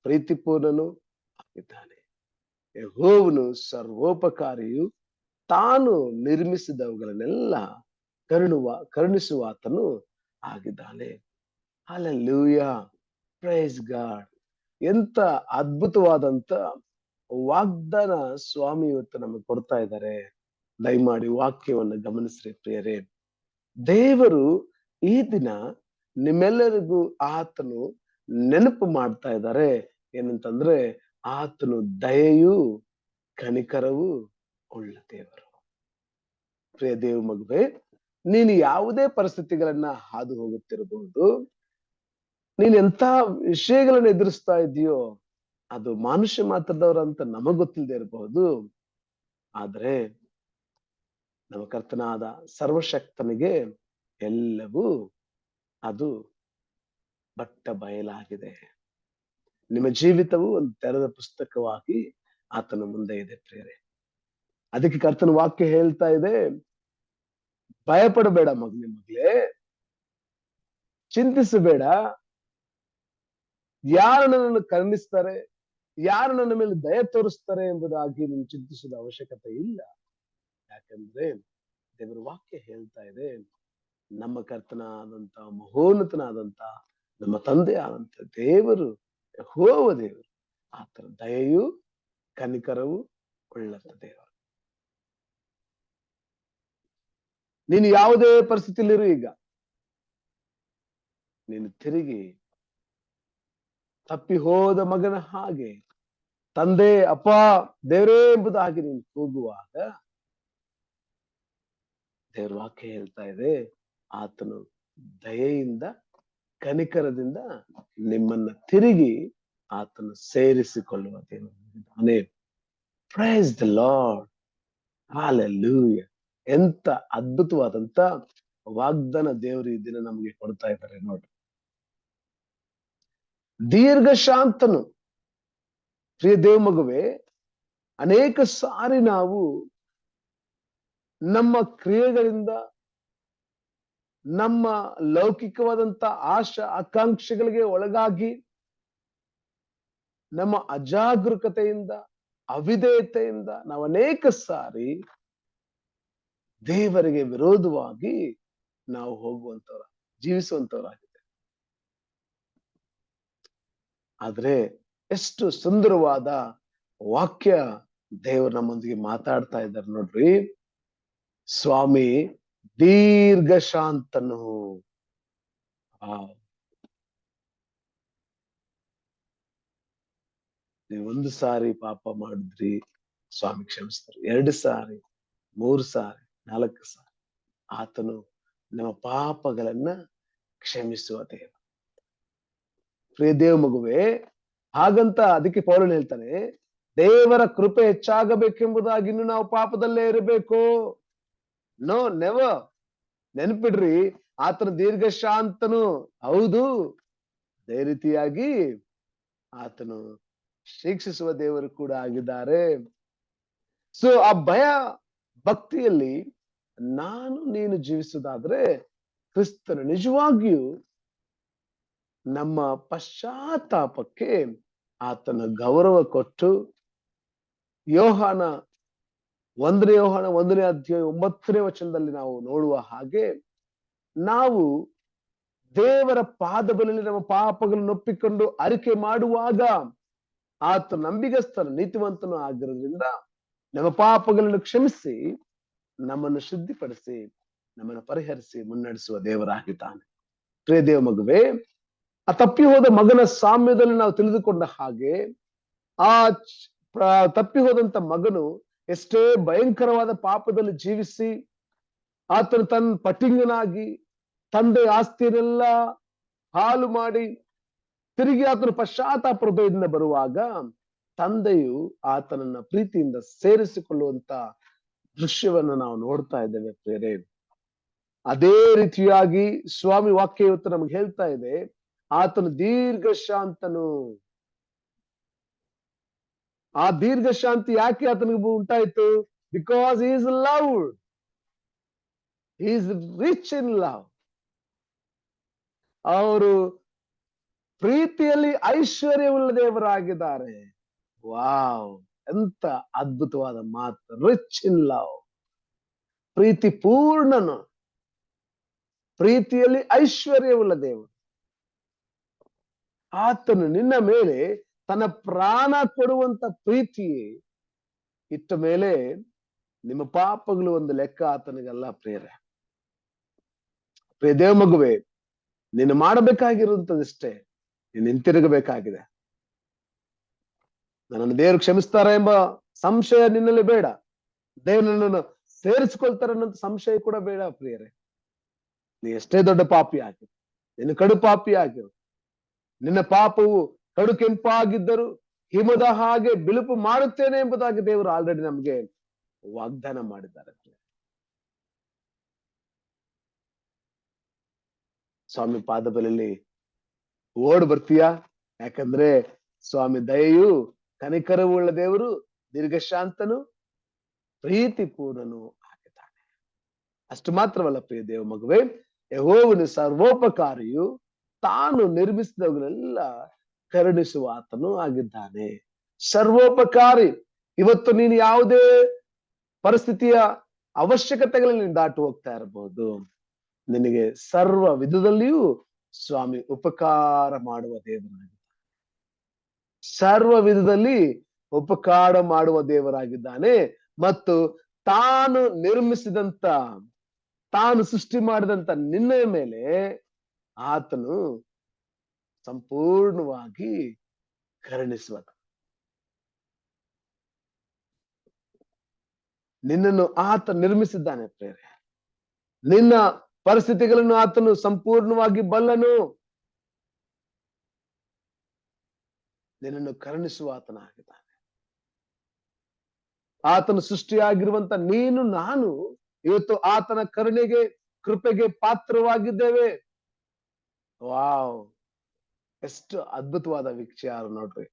ಪ್ರೀತಿಪೂರ್ಣನು ಆಗಿದ್ದಾನೆ. ಯೆಹೋವನು ಸರ್ವೋಪಕಾರಿಯು, ತಾನು ನಿರ್ಮಿಸಿದವುಗಳನ್ನೆಲ್ಲ ಕರುಣಿಸುವಾತನು ಆಗಿದ್ದಾನೆ. Hallelujah, praise god. ಎಂತ ಅದ್ಭುತವಾದಂತ ವಾಗ್ದಾನ ಸ್ವಾಮಿ ಇವತ್ತು ನಮಗೆ ಕೊಡ್ತಾ ಇದ್ದಾರೆ. ದಯಮಾಡಿ ವಾಕ್ಯವನ್ನು ಗಮನಿಸ್ರಿ ಪ್ರಿಯರೇ. ದೇವರು ಈ ದಿನ ನಿಮ್ಮೆಲ್ಲರಿಗೂ ಆತನು ನೆನಪು ಮಾಡ್ತಾ ಇದ್ದಾರೆ. ಏನಂತಂದ್ರೆ, ಆತನು ದಯೆಯು ಕನಿಕರವು ಉಳ್ಳ ದೇವರು. ಪ್ರಿಯ ದೇವ ಮಗುವೆ, ನೀನು ಯಾವುದೇ ಪರಿಸ್ಥಿತಿಗಳನ್ನ ಹಾದು ಹೋಗುತ್ತಿರಬಹುದು. ನೀನ್ ಎಂತ ವಿಷಯಗಳನ್ನ ಎದುರಿಸ್ತಾ ಇದೆಯೋ ಅದು ಮನುಷ್ಯ ಮಾತ್ರದವರಂತ ನಮಗ್ ಗೊತ್ತಿಲ್ಲದೆ ಇರಬಹುದು. ಆದ್ರೆ ನಮ್ಮ ಕರ್ತನಾದ ಸರ್ವಶಕ್ತನಿಗೆ ಎಲ್ಲವೂ ಅದು ಬಟ್ಟ ಬಯಲಾಗಿದೆ. ನಿಮ್ಮ ಜೀವಿತವು ಒಂದು ತೆರೆದ ಪುಸ್ತಕವಾಗಿ ಆತನ ಮುಂದೆ ಇದೆ ಪ್ರಿಯರೇ. ಅದಕ್ಕೆ ಕರ್ತನ ವಾಕ್ಯ ಹೇಳ್ತಾ ಇದೆ, ಭಯಪಡಬೇಡ ಮಗಳೇ, ಚಿಂತಿಸಬೇಡ. ಯಾರು ನನ್ನನ್ನು ಕರುಣಿಸ್ತಾರೆ, ಯಾರು ನನ್ನ ಮೇಲೆ ದಯ ತೋರಿಸ್ತಾರೆ ಎಂಬುದಾಗಿ ನೀನು ಚಿಂತಿಸದ ಅವಶ್ಯಕತೆ ಇಲ್ಲ. ಯಾಕಂದ್ರೆ ದೇವರ ವಾಕ್ಯ ಹೇಳ್ತಾ ಇದೆ, ನಮ್ಮ ಕರ್ತನಾದಂತ ಮಹೋನ್ನತನಾದಂತ ನಮ್ಮ ತಂದೆ ಆದಂತ ದೇವರು, ಯೆಹೋವ ದೇವರು, ಆತನ ದಯೆಯು ಕನಿಕರವು ಉಳ್ಳಂತ ದೇವರು. ನೀನು ಯಾವುದೇ ಪರಿಸ್ಥಿತಿಯಲ್ಲಿರು, ಈಗ ನೀನು ತಿರುಗಿ ತಪ್ಪಿ ಹೋದ ಮಗನ ಹಾಗೆ ತಂದೆ, ಅಪ್ಪ, ದೇವರೇ ಎಂಬುದಾಗಿ ನೀನು ಕೂಗುವಾಗ ದೇವರ ವಾಕ್ಯ ಹೇಳ್ತಾ ಇದೆ, ಆತನು ದಯೆಯಿಂದ ಕನಿಕರದಿಂದ ನಿಮ್ಮನ್ನ ತಿರುಗಿ ಆತನು ಸೇರಿಸಿಕೊಳ್ಳುವ ದೇವರಾಗಿದ್ದಾನೆ. Praise the Lord. ಹಲ್ಲೆಲೂಯಾ. ಎಂತ ಅದ್ಭುತವಾದಂತ ವಾಗ್ದಾನ ದೇವರು ಈ ದಿನ ನಮಗೆ ಕೊಡ್ತಾ ಇದ್ದಾರೆ ನೋಡ್ರಿ. ದೀರ್ಘ ಶಾಂತನು. ಪ್ರಿಯ ದೇವ ಮಗುವೆ, ಅನೇಕ ಸಾರಿ ನಾವು ನಮ್ಮ ಕ್ರಿಯೆಗಳಿಂದ, ನಮ್ಮ ಲೌಕಿಕವಾದಂತ ಆಕಾಂಕ್ಷೆಗಳಿಗೆ ಒಳಗಾಗಿ, ನಮ್ಮ ಅಜಾಗರೂಕತೆಯಿಂದ, ಅವಿಧೇಯತೆಯಿಂದ ನಾವು ಅನೇಕ ಸಾರಿ ದೇವರಿಗೆ ವಿರೋಧವಾಗಿ ನಾವು ಹೋಗುವಂತವ್ರ, ಜೀವಿಸುವಂತವರಾಗಿದೆ. ಆದ್ರೆ ಎಷ್ಟು ಸುಂದರವಾದ ವಾಕ್ಯ ದೇವರು ನಮ್ಮೊಂದಿಗೆ ಮಾತಾಡ್ತಾ ಇದ್ದಾರೆ ನೋಡ್ರಿ. ಸ್ವಾಮಿ ದೀರ್ಘ ಶಾಂತನು. ನೀವು 1 ಸಾರಿ ಪಾಪ ಮಾಡಿದ್ರಿ, ಸ್ವಾಮಿ ಕ್ಷಮಿಸ್ತಾರೆ. 2 ಸಾರಿ, 3 ಸಾರಿ, 4 ಸಾರಿ ಆತನು ನಮ್ಮ ಪಾಪಗಳನ್ನ ಕ್ಷಮಿಸುವ ದೇವ. ಪ್ರಿಯ ದೇವ ಮಗುವೆ, ಹಾಗಂತ ಅದಕ್ಕೆ ಪೌಲನು ಹೇಳ್ತಾನೆ, ದೇವರ ಕೃಪೆ ಹೆಚ್ಚಾಗಬೇಕೆಂಬುದಾಗಿ ಇನ್ನು ನಾವು ಪಾಪದಲ್ಲೇ ಇರಬೇಕು. No, never. ನೆನ್ಪಿಡ್ರಿ, ಆತನ ದೀರ್ಘ ಶಾಂತನು. ಹೌದು, ಅದೇ ರೀತಿಯಾಗಿ ಆತನು ಶಿಕ್ಷಿಸುವ ದೇವರು ಕೂಡ ಆಗಿದ್ದಾರೆ. ಸೊ ಆ ಭಯ ಭಕ್ತಿಯಲ್ಲಿ ನಾನು ನೀನು ಜೀವಿಸುವುದಾದ್ರೆ ಕ್ರಿಸ್ತನು ನಿಜವಾಗಿಯೂ ನಮ್ಮ ಪಶ್ಚಾತ್ತಾಪಕ್ಕೆ ಆತನ ಗೌರವ ಕೊಟ್ಟು, ಯೋಹಾನ 1ನೇ ಯೋಹಾನ 1ನೇ ಅಧ್ಯಾಯ 9ನೇ ವಚನದಲ್ಲಿ ನಾವು ನೋಡುವ ಹಾಗೆ, ನಾವು ದೇವರ ಪಾದಬಲಲ್ಲಿ ನಮ್ಮ ಪಾಪಗಳನ್ನು ಒಪ್ಪಿಕೊಂಡು ಅರಿಕೆ ಮಾಡುವಾಗ ಆತ ನಂಬಿಗಸ್ತನು, ನೀತಿವಂತನು ಆಗಿರೋದ್ರಿಂದ ನಮ್ಮ ಪಾಪಗಳನ್ನು ಕ್ಷಮಿಸಿ, ನಮ್ಮನ್ನು ಶುದ್ಧಿಪಡಿಸಿ, ನಮ್ಮನ್ನು ಪರಿಹರಿಸಿ ಮುನ್ನಡೆಸುವ ದೇವರಾಗಿದ್ದಾನೆ. ಪ್ರಿಯ ದೇವ ಮಗುವೆ, ಆ ತಪ್ಪಿ ಹೋದ ಮಗನ ಸಾಮ್ಯದಲ್ಲಿ ನಾವು ತಿಳಿದುಕೊಂಡ ಹಾಗೆ, ಆ ತಪ್ಪಿ ಹೋದಂತ ಮಗನು ಎಷ್ಟೇ ಭಯಂಕರವಾದ ಪಾಪದಲ್ಲಿ ಜೀವಿಸಿ, ಆತನು ತನ್ನ ಪಟಿಂಗನಾಗಿ ತಂದೆ ಆಸ್ತಿಯನ್ನೆಲ್ಲ ಹಾಳು ಮಾಡಿ ತಿರುಗಿ ಆತನು ಪಶ್ಚಾತ್ತಾಪ ಹೃದಯದಿಂದ ಬರುವಾಗ ತಂದೆಯು ಆತನನ್ನ ಪ್ರೀತಿಯಿಂದ ಸೇರಿಸಿಕೊಳ್ಳುವಂತ ದೃಶ್ಯವನ್ನು ನಾವು ನೋಡ್ತಾ ಇದ್ದೇವೆ ಪ್ರಿಯರೇ. ಅದೇ ರೀತಿಯಾಗಿ ಸ್ವಾಮಿ ವಾಕ್ಯ ಇವತ್ತು ನಮ್ಗೆ ಹೇಳ್ತಾ ಇದೆ, ಆತನು ದೀರ್ಘ ಶಾಂತನು. ಆ ದೀರ್ಘ ಶಾಂತಿ ಯಾಕೆ ಆತನಿಗೆ ಉಂಟಾಯ್ತು? Because he is loved. He is rich in love. ಅವರು ಪ್ರೀತಿಯಲ್ಲಿ ಐಶ್ವರ್ಯವುಳ್ಳ ದೇವರಾಗಿದ್ದಾರೆ. ವಾವ್, ಎಂತ ಅದ್ಭುತವಾದ ಮಾತು. ರಿಚ್ ಇನ್ ಲವ್, ಪ್ರೀತಿ ಪೂರ್ಣನು, ಪ್ರೀತಿಯಲ್ಲಿ ಐಶ್ವರ್ಯವುಳ್ಳ ದೇವರು. ಆತನು ನಿನ್ನ ಮೇಲೆ ತನ್ನ ಪ್ರಾಣ ಕೊಡುವಂತ ಪ್ರೀತಿ ಇಟ್ಟ ಮೇಲೆ ನಿಮ್ಮ ಪಾಪಗಳು ಒಂದು ಲೆಕ್ಕ ಆತನಿಗಲ್ಲ ಪ್ರಿಯರೇ. ಪ್ರಿಯ ದೇವ ಮಗುವೆ, ನೀನು ಮಾಡಬೇಕಾಗಿರುವಂತದಿಷ್ಟೇ, ನೀನು ಹಿಂತಿರುಗಬೇಕಾಗಿದೆ. ನನ್ನನ್ನು ದೇವರು ಕ್ಷಮಿಸ್ತಾರ ಎಂಬ ಸಂಶಯ ನಿನ್ನಲ್ಲಿ ಬೇಡ. ದೇವರು ನನ್ನನ್ನು ಸೇರಿಸಿಕೊಳ್ತಾರೆ ಅನ್ನೋ ಸಂಶಯ ಕೂಡ ಬೇಡ ಪ್ರಿಯರೇ. ನೀ ಎಷ್ಟೇ ದೊಡ್ಡ ಪಾಪಿ ಆಗಿರು, ನಿನ್ನ ಕಡು ಪಾಪಿ ಆಗಿರು, ನಿನ್ನ ಪಾಪವು ಕಡು ಕೆಂಪಾಗಿದ್ದರು ಹಿಮದ ಹಾಗೆ ಬಿಳುಪು ಮಾಡುತ್ತೇನೆ ಎಂಬುದಾಗಿ ದೇವರು ಆಲ್ರೆಡಿ ನಮ್ಗೆ ವಾಗ್ದಾನ ಮಾಡಿದ್ದಾರೆ. ಸ್ವಾಮಿ ಪಾದಬಲಲ್ಲಿ ಓಡ್ ಬರ್ತೀಯಾ? ಯಾಕಂದ್ರೆ ಸ್ವಾಮಿ ದಯೆಯು ಕನಿಕರವುಳ್ಳ ದೇವರು, ದೀರ್ಘಶಾಂತನು, ಪ್ರೀತಿ ಪೂರ್ಣನು ಆಗಿದ್ದಾನೆ. ಅಷ್ಟು ಮಾತ್ರವಲ್ಲ ಪ್ರಿಯ ದೇವ ಮಗುವೆ, ಯೆಹೋವನು ಸರ್ವೋಪಕಾರಿಯು, ತಾನು ನಿರ್ಮಿಸಿದವುಗಳೆಲ್ಲ ಕರುಣಿಸುವ ಆತನು ಆಗಿದ್ದಾನೆ. ಸರ್ವೋಪಕಾರಿ. ಇವತ್ತು ನೀನು ಯಾವುದೇ ಪರಿಸ್ಥಿತಿಯ ಅವಶ್ಯಕತೆಗಳಲ್ಲಿ ದಾಟು ಹೋಗ್ತಾ ಇರಬಹುದು, ನಿನಗೆ ಸರ್ವ ವಿಧದಲ್ಲಿಯೂ ಸ್ವಾಮಿ ಉಪಕಾರ ಮಾಡುವ ದೇವರಾಗಿದ್ದಾನೆ. ಸರ್ವ ವಿಧದಲ್ಲಿ ಉಪಕಾರ ಮಾಡುವ ದೇವರಾಗಿದ್ದಾನೆ. ಮತ್ತು ತಾನು ನಿರ್ಮಿಸಿದಂತ, ತಾನು ಸೃಷ್ಟಿ ಮಾಡಿದಂತ ನಿನ್ನ ಮೇಲೆ ಆತನು ಸಂಪೂರ್ಣವಾಗಿ ಕರುಣಿಸುವ. ನಿನ್ನನ್ನು ಆತ ನಿರ್ಮಿಸಿದ್ದಾನೆ ಪ್ರೇರೆ. ನಿನ್ನ ಪರಿಸ್ಥಿತಿಗಳನ್ನು ಆತನು ಸಂಪೂರ್ಣವಾಗಿ ಬಲ್ಲನು. ನಿನ್ನನ್ನು ಕರುಣಿಸುವ ಆತನಾಗಿದ್ದಾನೆ. ಆತನ ಸೃಷ್ಟಿಯಾಗಿರುವಂತ ನೀನು ನಾನು ಇವತ್ತು ಆತನ ಕರುಣೆಗೆ ಕೃಪೆಗೆ ಪಾತ್ರವಾಗಿದ್ದೇವೆ. ವಾವ್, ಎಷ್ಟು ಅದ್ಭುತವಾದ ವಿಚಾರ ನೋಡ್ರಿ.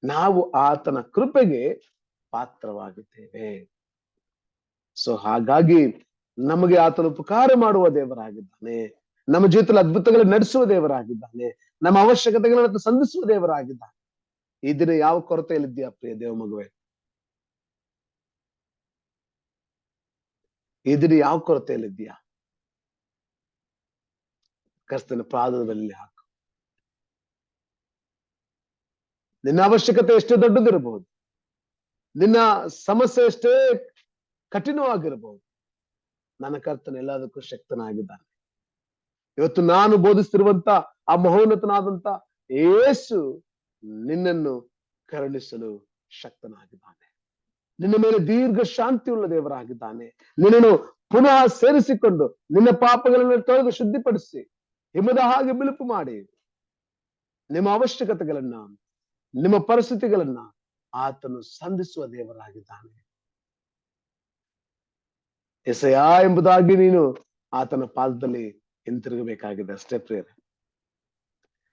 ನಾವು ಆತನ ಕೃಪೆಗೆ ಪಾತ್ರವಾಗಿದ್ದೇವೆ. ಸೊ ಹಾಗಾಗಿ ನಮಗೆ ಆತನ ಉಪಕಾರ ಮಾಡುವ ದೇವರಾಗಿದ್ದಾನೆ. ನಮ್ಮ ಜೀವಿತದಲ್ಲಿ ಅದ್ಭುತಗಳನ್ನು ನಡೆಸುವ ದೇವರಾಗಿದ್ದಾನೆ. ನಮ್ಮ ಅವಶ್ಯಕತೆಗಳನ್ನು ಸಂಧಿಸುವ ದೇವರಾಗಿದ್ದಾನೆ. ಈ ದಿನ ಯಾವ ಕೊರತೆಯಲ್ಲಿದ್ದೀಯಾ ಪ್ರಿಯ ದೇವ ಮಗುವೆ? ಈ ದಿನ ಯಾವ ಕೊರತೆಯಲ್ಲಿದ್ದೀಯಾ? ಕರ್ತನ ಪಾದದಲ್ಲಿ ಹಾಕು. ನಿನ್ನ ಅವಶ್ಯಕತೆ ಎಷ್ಟೇ ದೊಡ್ಡದಿರಬಹುದು, ನಿನ್ನ ಸಮಸ್ಯೆ ಎಷ್ಟೇ ಕಠಿಣವಾಗಿರಬಹುದು, ನನ್ನ ಕರ್ತನ ಎಲ್ಲದಕ್ಕೂ ಶಕ್ತನಾಗಿದ್ದಾನೆ. ಇವತ್ತು ನಾನು ಬೋಧಿಸ್ತಿರುವಂತ ಆ ಮಹೋನ್ನತನಾದಂತ ಯೇಸು ನಿನ್ನನ್ನು ಕರುಣಿಸಲು ಶಕ್ತನಾಗಿದ್ದಾನೆ. ನಿನ್ನ ಮೇಲೆ ದೀರ್ಘ ಶಾಂತಿಯುಳ್ಳ ದೇವರಾಗಿದ್ದಾನೆ. ನಿನ್ನನ್ನು ಪುನಃ ಸೇರಿಸಿಕೊಂಡು ನಿನ್ನ ಪಾಪಗಳನ್ನು ತೊಳೆದು ಶುದ್ಧಿಪಡಿಸಿ ಹಿಮದ ಹಾಗೆ ಬಿಳುಪು ಮಾಡಿ ನಿಮ್ಮ ಅವಶ್ಯಕತೆಗಳನ್ನ, ನಿಮ್ಮ ಪರಿಸ್ಥಿತಿಗಳನ್ನ ಆತನು ಸಂಧಿಸುವ ದೇವರಾಗಿದ್ದಾನೆ. ಎಸೆಯ ಎಂಬುದಾಗಿ ನೀನು ಆತನ ಪಾದದಲ್ಲಿ ಹಿಂತಿರುಗಬೇಕಾಗಿದೆ ಅಷ್ಟೇ ಪ್ರಿಯರೇ.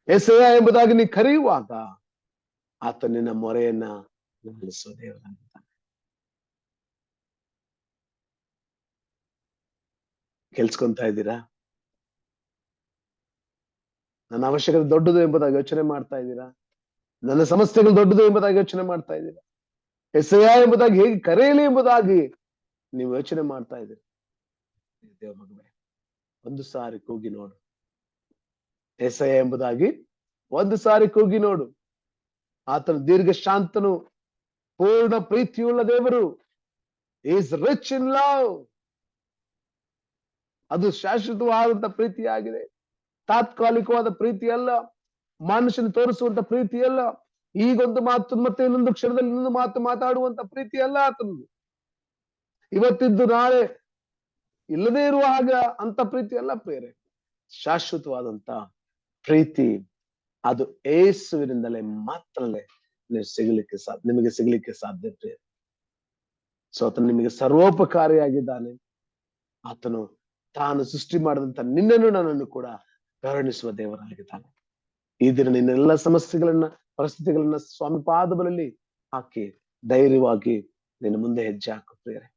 ಎಸೆಯ ಎಂಬುದಾಗಿ ನೀ ಕರೆಯುವಾಗ ಆತ ನಿನ್ನ ಮೊರೆಯನ್ನ ಲಾಲಿಸುವ ದೇವರಾಗಿದ್ದಾನೆ. ಕೆಲ್ಸ್ಕೊಂತಾ ಇದ್ದೀರಾ? ನನ್ನ ಅವಶ್ಯಕತೆ ದೊಡ್ಡದು ಎಂಬುದಾಗಿ ಯೋಚನೆ ಮಾಡ್ತಾ ಇದ್ದೀರಾ? ನನ್ನ ಸಮಸ್ಯೆಗಳು ದೊಡ್ಡದು ಎಂಬುದಾಗಿ ಯೋಚನೆ ಮಾಡ್ತಾ ಇದ್ದೀರಾ? ಎಸೆಯ ಎಂಬುದಾಗಿ ಹೇಗೆ ಕರೆಯಲಿ ಎಂಬುದಾಗಿ ನೀವು ಯೋಚನೆ ಮಾಡ್ತಾ ಇದ್ದೀರಿ. ದೇವ ಮಗುವೆ, ಒಂದು ಸಾರಿ ಕೂಗಿ ನೋಡು. ಎಸೆಯ ಎಂಬುದಾಗಿ ಒಂದು ಸಾರಿ ಕೂಗಿ ನೋಡು. ಆತನು ದೀರ್ಘ ಶಾಂತನು, ಪೂರ್ಣ ಪ್ರೀತಿಯುಳ್ಳ ದೇವರು. Is rich in love. ಅದು ಶಾಶ್ವತವಾದಂತ ಪ್ರೀತಿಯಾಗಿದೆ. ತಾತ್ಕಾಲಿಕವಾದ ಪ್ರೀತಿ ಅಲ್ಲ, ಮನುಷ್ಯನ ತೋರಿಸುವಂತ ಪ್ರೀತಿ ಅಲ್ಲ, ಈಗೊಂದು ಮಾತು ಮತ್ತೆ ಇನ್ನೊಂದು ಕ್ಷಣದಲ್ಲಿ ಇನ್ನೊಂದು ಮಾತು ಮಾತಾಡುವಂತ ಪ್ರೀತಿ ಅಲ್ಲ ಆತನದು. ಇವತ್ತಿದ್ದು ನಾಳೆ ಇಲ್ಲದೆ ಇರುವ ಹಾಗ ಅಂತ ಪ್ರೀತಿ ಅಲ್ಲ ಪ್ರಿಯರೇ. ಶಾಶ್ವತವಾದಂತ ಪ್ರೀತಿ ಅದು ಯೇಸುವಿನಿಂದಲೇ ಮಾತ್ರಲೇ ನಿಮಗೆ ಸಿಗಲಿಕ್ಕೆ ಸಾಧ್ಯ ಪ್ರಿಯರೇ. ಸೊ ಆತನು ನಿಮಗೆ ಸರ್ವೋಪಕಾರಿಯಾಗಿದ್ದಾನೆ. ಆತನು ತಾನು ಸೃಷ್ಟಿ ಮಾಡಿದಂತ ನಿನ್ನನ್ನು ನನ್ನನ್ನು ಕೂಡ ಕರುಣಿಸುವ ದೇವರಾಗಿದ್ದಾನೆ. ಈ ದಿನ ನಿನ್ನೆಲ್ಲ ಸಮಸ್ಯೆಗಳನ್ನ, ಪರಿಸ್ಥಿತಿಗಳನ್ನ ಸ್ವಾಮಿ ಪಾದಬಲಲ್ಲಿ ಹಾಕಿ ಧೈರ್ಯವಾಗಿ ನಿನ್ನ ಮುಂದೆ ಹೆಜ್ಜೆ ಹಾಕು ಪ್ರಿಯರೇ.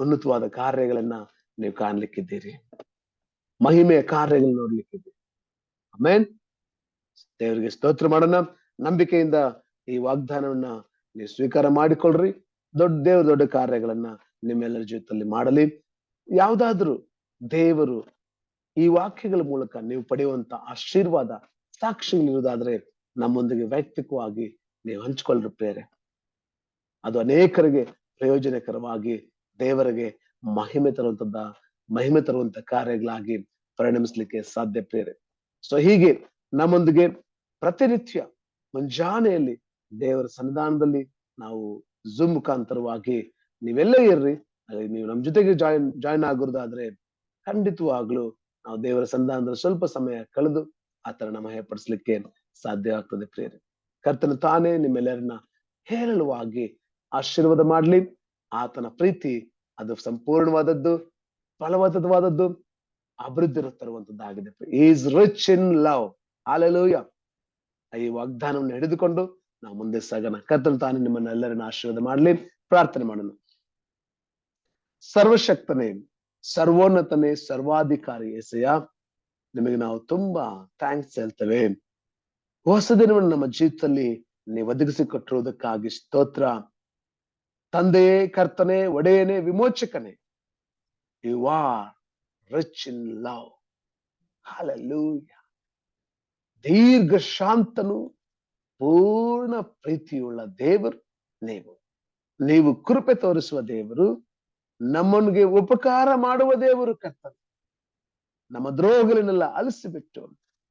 ಉನ್ನತವಾದ ಕಾರ್ಯಗಳನ್ನ ನೀವು ಕಾಣ್ಲಿಕ್ಕಿದ್ದೀರಿ. ಮಹಿಮೆಯ ಕಾರ್ಯಗಳನ್ನ ನೋಡ್ಲಿಕ್ಕಿದ್ದೀರಿ. ಆಮೇನ್. ದೇವರಿಗೆ ಸ್ತೋತ್ರ ಮಾಡೋಣ. ನಂಬಿಕೆಯಿಂದ ಈ ವಾಗ್ದಾನವನ್ನ ನೀವು ಸ್ವೀಕಾರ ಮಾಡಿಕೊಳ್ಳ್ರಿ. ದೊಡ್ಡ ಕಾರ್ಯಗಳನ್ನ ನಿಮ್ಮೆಲ್ಲರ ಜೀವಿತದಲ್ಲಿ ಮಾಡಲಿ. ಯಾವ್ದಾದ್ರು ದೇವರು ಈ ವಾಕ್ಯಗಳ ಮೂಲಕ ನೀವು ಪಡೆಯುವಂತ ಆಶೀರ್ವಾದ ಸಾಕ್ಷಿಗಳಿರುವುದಾದ್ರೆ ನಮ್ಮೊಂದಿಗೆ ವೈಯಕ್ತಿಕವಾಗಿ ನೀವು ಹಂಚಿಕೊಳ್ಳ್ರಿ ಪ್ರಿಯರೇ. ಅದು ಅನೇಕರಿಗೆ ಪ್ರಯೋಜನಕರವಾಗಿ ದೇವರಿಗೆ ಮಹಿಮೆ ತರುವಂತ ಕಾರ್ಯಗಳಾಗಿ ಪರಿಣಮಿಸ್ಲಿಕ್ಕೆ ಸಾಧ್ಯ ಪ್ರಿಯರೇ. ಸೊ ಹೀಗೆ ನಮ್ಮೊಂದಿಗೆ ಪ್ರತಿನಿತ್ಯ ಮುಂಜಾನೆಯಲ್ಲಿ ದೇವರ ಸನ್ನಿಧಾನದಲ್ಲಿ ನಾವು ಝೂಮ್ ಮುಖಾಂತರವಾಗಿ ನೀವೆಲ್ಲ ಇರ್ರಿ. ನೀವು ನಮ್ಮ ಜೊತೆಗೆ ಜಾಯಿನ್ ಆಗೋದಾದ್ರೆ ಖಂಡಿತವಾಗ್ಲು ನಾವು ದೇವರ ಸನ್ನಿಧಾನದಲ್ಲಿ ಸ್ವಲ್ಪ ಸಮಯ ಕಳೆದು ಆತನ ಮಹಿಮೆಪಡಿಸ್ಲಿಕ್ಕೆ ಸಾಧ್ಯ ಆಗ್ತದೆ ಪ್ರಿಯರೇ. ಕರ್ತನು ತಾನೇ ನಿಮ್ಮೆಲ್ಲರನ್ನ ಹೇರಳವಾಗಿ ಆಶೀರ್ವಾದ ಮಾಡ್ಲಿ. ಆತನ ಪ್ರೀತಿ ಅದು ಸಂಪೂರ್ಣವಾದದ್ದು, ಫಲವತ್ತವಾದದ್ದು, ಅಭಿವೃದ್ಧಿ ತರುವಂತದ್ದಾಗಿದೆ. Is rich in love. Hallelujah. ಈ ವಾಗ್ದಾನವನ್ನು ಹಿಡಿದುಕೊಂಡು ನಾವು ಮುಂದೆ ಸಾಗೋಣ. ಕರ್ತನು ತಾನೇ ನಿಮ್ಮನ್ನೆಲ್ಲರನ್ನ ಆಶೀರ್ವಾದ ಮಾಡ್ಲಿ. ಪ್ರಾರ್ಥನೆ ಮಾಡೋಣ. ಸರ್ವಶಕ್ತನೇ, ಸರ್ವೋನ್ನತನೇ, ಸರ್ವಾಧಿಕಾರಿ ಯೆಸಯ್ಯ, ನಿಮಗೆ ನಾವು ತುಂಬಾ ಥ್ಯಾಂಕ್ಸ್ ಹೇಳ್ತೇವೆ. ಹೊಸ ದಿನವನ್ನು ನಮ್ಮ ಜೀವಿತದಲ್ಲಿ ನೀವು ಒದಗಿಸಿಕೊಟ್ಟಿರುವುದಕ್ಕಾಗಿ ಸ್ತೋತ್ರ. ತಂದೆಯೇ, ಕರ್ತನೆ, ಒಡೆಯನೇ, ವಿಮೋಚಕನೇ, you are rich in love. Hallelujah. ದೀರ್ಘ ಶಾಂತನು, ಪೂರ್ಣ ಪ್ರೀತಿಯುಳ್ಳ ದೇವರು ನೀವು ಕೃಪೆ ತೋರಿಸುವ ದೇವರು, ನಮ್ಮನಿಗೆ ಉಪಕಾರ ಮಾಡುವ ದೇವರು ಕರ್ತನೆ. ನಮ್ಮ ದ್ರೋಹಗಳನ್ನೆಲ್ಲ ಅಲಿಸಿಬಿಟ್ಟು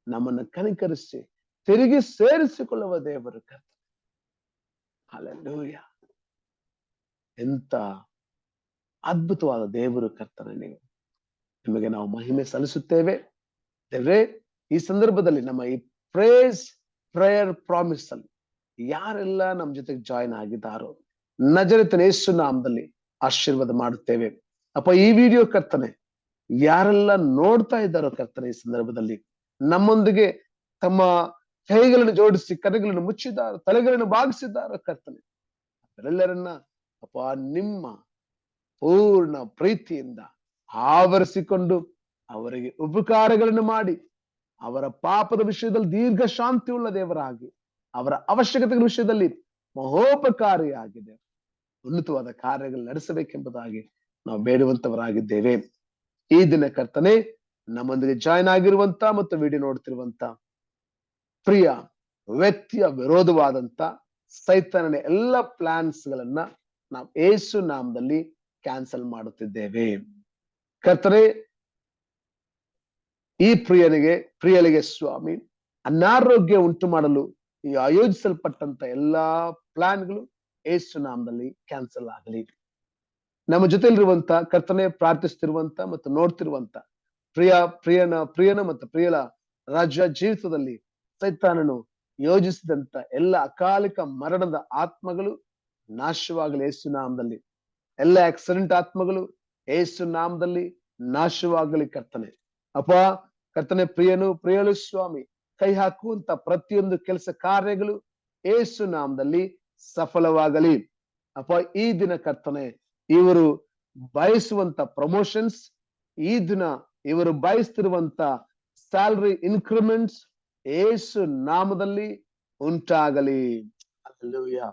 ನಮ್ಮನ್ನು ಕನಿಕರಿಸಿ ತಿರುಗಿ ಸೇರಿಸಿಕೊಳ್ಳುವ ದೇವರು ಕರ್ತನೆ. ಹಲ್ಲೆಲೂಯಾ. ಎಂತ ಅದ್ಭುತವಾದ ದೇವರು ಕರ್ತನೆ ನೀವು. ನಿಮಗೆ ನಾವು ಮಹಿಮೆ ಸಲ್ಲಿಸುತ್ತೇವೆ ದೇವರೇ. ಈ ಸಂದರ್ಭದಲ್ಲಿ ನಮ್ಮ ಈ ಪ್ರೇಸ್ ಪ್ರೇಯರ್ ಪ್ರಾಮಿಸ್ ಅಲ್ಲಿ ಯಾರೆಲ್ಲ ನಮ್ ಜೊತೆಗೆ ಜಾಯಿನ್ ಆಗಿದ್ದಾರೋ ನಜರೇತಿನ ಯೇಸು ನಾಮದಲ್ಲಿ ಆಶೀರ್ವಾದ ಮಾಡುತ್ತೇವೆ. ಅಪ್ಪ, ಈ ವಿಡಿಯೋ ಕರ್ತನೆ ಯಾರೆಲ್ಲ ನೋಡ್ತಾ ಇದ್ದಾರೋ ಕರ್ತನೆ, ಈ ಸಂದರ್ಭದಲ್ಲಿ ನಮ್ಮೊಂದಿಗೆ ತಮ್ಮ ಕೈಗಳನ್ನು ಜೋಡಿಸಿ ಕರೆಗಳನ್ನು ಮುಚ್ಚಿದ್ದಾರೋ, ತಲೆಗಳನ್ನು ಬಾಗಿಸಿದ್ದಾರೋ ಕರ್ತನೆ, ಅವರೆಲ್ಲರನ್ನ ಅಪ್ಪ ನಿಮ್ಮ ಪೂರ್ಣ ಪ್ರೀತಿಯಿಂದ ಆವರಿಸಿಕೊಂಡು ಅವರಿಗೆ ಉಪಕಾರಗಳನ್ನು ಮಾಡಿ ಅವರ ಪಾಪದ ವಿಷಯದಲ್ಲಿ ದೀರ್ಘ ಶಾಂತಿ ಉಳ್ಳ ದೇವರಾಗಿ, ಅವರ ಅವಶ್ಯಕತೆಗಳ ವಿಷಯದಲ್ಲಿ ಮಹೋಪಕಾರಿಯಾಗಿದೆ ಉನ್ನತವಾದ ಕಾರ್ಯಗಳು ನಡೆಸಬೇಕೆಂಬುದಾಗಿ ನಾವು ಬೇಡುವಂತವರಾಗಿದ್ದೇವೆ. ಈ ದಿನ ಕರ್ತನೆ ನಮ್ಮೊಂದಿಗೆ ಜಾಯಿನ್ ಆಗಿರುವಂತ ಮತ್ತು ವಿಡಿಯೋ ನೋಡ್ತಿರುವಂತ ಪ್ರಿಯ ವ್ಯಕ್ತಿಯ ವಿರೋಧವಾದಂತ ಸೈತಾನನ ಎಲ್ಲ ಪ್ಲಾನ್ಸ್ ಗಳನ್ನ ನಾವು ಯೇಸು ನಾಮದಲ್ಲಿ ಕ್ಯಾನ್ಸಲ್ ಮಾಡುತ್ತಿದ್ದೇವೆ. ಕರ್ತನೆ, ಈ ಪ್ರಿಯಳಿಗೆ ಸ್ವಾಮಿ ಅನಾರೋಗ್ಯ ಉಂಟು ಮಾಡಲು ಈ ಆಯೋಜಿಸಲ್ಪಟ್ಟಂತ ಎಲ್ಲಾ ಪ್ಲಾನ್ಗಳು ಯೇಸು ನಾಮದಲ್ಲಿ ಕ್ಯಾನ್ಸಲ್ ಆಗಲಿ. ನಮ್ಮ ಜೊತೆಲಿರುವಂತ ಕರ್ತನೆ, ಪ್ರಾರ್ಥಿಸ್ತಿರುವಂತ ಮತ್ತು ನೋಡ್ತಿರುವಂತ ಪ್ರಿಯನ ಮತ್ತು ಪ್ರಿಯಳ ರಾಜ್ಯ ಜೀವಿತದಲ್ಲಿ ಸೈತಾನನು ಯೋಜಿಸಿದಂತ ಎಲ್ಲ ಅಕಾಲಿಕ ಮರಣದ ಆತ್ಮಗಳು ನಾಶವಾಗಲಿ ಯೇಸು ನಾಮದಲ್ಲಿ. ಎಲ್ಲ ಆಕ್ಸಿಡೆಂಟ್ ಆತ್ಮಗಳು ಯೇಸು ನಾಮದಲ್ಲಿ ನಾಶವಾಗಲಿ ಕರ್ತನೆ. ಅಪ್ಪ ಕರ್ತನೆ, ಪ್ರಿಯಳು ಸ್ವಾಮಿ ಕೈ ಹಾಕುವಂತ ಪ್ರತಿಯೊಂದು ಕೆಲಸ ಕಾರ್ಯಗಳು ಯೇಸು ನಾಮದಲ್ಲಿ ಸಫಲವಾಗಲಿ. ಅಪ್ಪ, ಈ ದಿನ ಕರ್ತನೆ ಇವರು ಬಯಸುವಂತ ಪ್ರಮೋಷನ್ಸ್, ಈ ದಿನ ಇವರು ಬಯಸ್ತಿರುವಂತ ಸ್ಯಾಲರಿ ಇನ್ಕ್ರಿಮೆಂಟ್ಸ್ ಯೇಸು ನಾಮದಲ್ಲಿ ಉಂಟಾಗಲಿ. Hallelujah.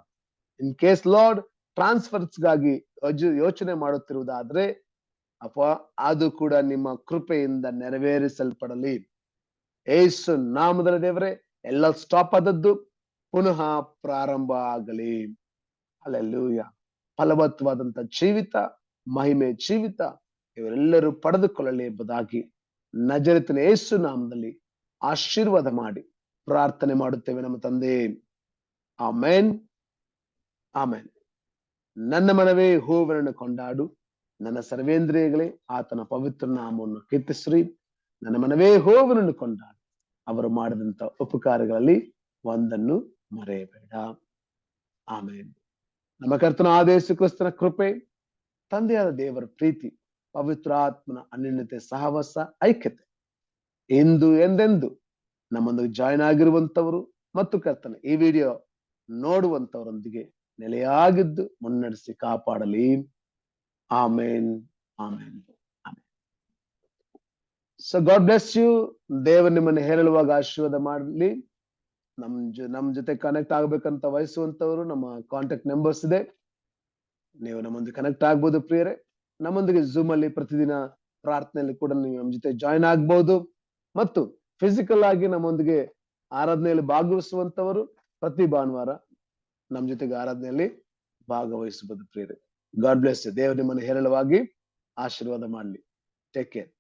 In case Lord transfers ಗಾಗಿ ಯೋಚನೆ ಮಾಡುತ್ತಿರುವುದಾದ್ರೆ ಅಪ್ಪ, ಅದು ಕೂಡ ನಿಮ್ಮ ಕೃಪೆಯಿಂದ ನೆರವೇರಿಸಲ್ಪಡಲಿ ಯೇಸು ನಾಮದಲ್ಲಿ. ದೇವರೇ, ಎಲ್ಲ ಸ್ಟಾಪ್ ಆದದ್ದು ಪುನಃ ಪ್ರಾರಂಭ ಆಗಲಿ. ಹಲ್ಲೆಲೂಯಾ. ಫಲವತ್ತವಾದಂತ ಜೀವಿತ, ಮಹಿಮೆ ಜೀವಿತ ಇವರೆಲ್ಲರೂ ಪಡೆದುಕೊಳ್ಳಲಿ ಎಂಬುದಾಗಿ ನಜರೇತಿನ ಯೇಸು ನಾಮದಲ್ಲಿ ಆಶೀರ್ವಾದ ಮಾಡಿ ಪ್ರಾರ್ಥನೆ ಮಾಡುತ್ತೇವೆ ನಮ್ಮ ತಂದೆ. Amen, amen. ನನ್ನ ಮನವೇ ಯೆಹೋವನನ್ನು ಕೊಂಡಾಡು, ನನ್ನ ಸರ್ವೇಂದ್ರಿಯಗಳೇ ಆತನ ಪವಿತ್ರ ನಾಮವನ್ನು ಕೀರ್ತಿಸ್ರಿ. ನನ್ನ ಮನವೇ ಯೆಹೋವನನ್ನು ಕೊಂಡಾಡು, ಅವರು ಮಾಡಿದಂತ ಉಪಕಾರಗಳಲ್ಲಿ ಒಂದನ್ನು ಮರೆಯಬೇಡ. ಆಮೆನ್. ನಮ್ಮ ಕರ್ತನ ಆದೇಶ ಕ್ರಿಸ್ತನ ಕೃಪೆ, ತಂದೆಯಾದ ದೇವರ ಪ್ರೀತಿ, ಪವಿತ್ರಾತ್ಮನ ಅನ್ಯೋನ್ಯತೆ, ಸಹವಾಸ, ಐಕ್ಯತೆ ಇಂದು ಎಂದೆಂದು ನಮ್ಮೊಂದಿಗೆ ಜಾಯಿನ್ ಆಗಿರುವಂತವರು ಮತ್ತು ಕರ್ತನ ಈ ವಿಡಿಯೋ ನೋಡುವಂತವರೊಂದಿಗೆ ನೆಲೆಯಾಗಿದ್ದು ಮುನ್ನಡೆಸಿ ಕಾಪಾಡಲಿ. Amen, amen, amen. So God bless you. ದೇವರು ನಿಮ್ಮನ್ನು ಹೇರಳುವಾಗ ಆಶೀರ್ವಾದ ಮಾಡಲಿ. ನಮ್ ಜೊತೆ ಕನೆಕ್ಟ್ ಆಗ್ಬೇಕಂತ ವಹಿಸುವಂತವರು ನಮ್ಮ ಕಾಂಟ್ಯಾಕ್ಟ್ ನಂಬರ್ಸ್ ಇದೆ, ನೀವು ನಮ್ಮೊಂದಿಗೆ ಕನೆಕ್ಟ್ ಆಗ್ಬೋದು. ಪ್ರಿಯರೇ, ನಮ್ಮೊಂದಿಗೆ ಝೂಮ್ ಅಲ್ಲಿ ಪ್ರತಿದಿನ ಪ್ರಾರ್ಥನೆಯಲ್ಲಿ ಕೂಡ ನೀವು ನಮ್ಮ ಜೊತೆ ಜಾಯಿನ್ ಆಗ್ಬಹುದು. ಮತ್ತು ಫಿಸಿಕಲ್ ಆಗಿ ನಮ್ಮೊಂದಿಗೆ ಆರಾಧನೆಯಲ್ಲಿ ಭಾಗವಹಿಸುವಂತವರು ಪ್ರತಿ ಭಾನುವಾರ ನಮ್ಮ ಜೊತೆಗೆ ಆರಾಧನೆಯಲ್ಲಿ ಭಾಗವಹಿಸಬಹುದು. ಪ್ರಿಯರೇ, ಗಾಡ್ ಬ್ಲೆಸ್ ಯು. ದೇವರು ನಿಮ್ಮನ್ನು ಹೇರಳವಾಗಿ ಆಶೀರ್ವಾದ ಮಾಡಲಿ. Take care.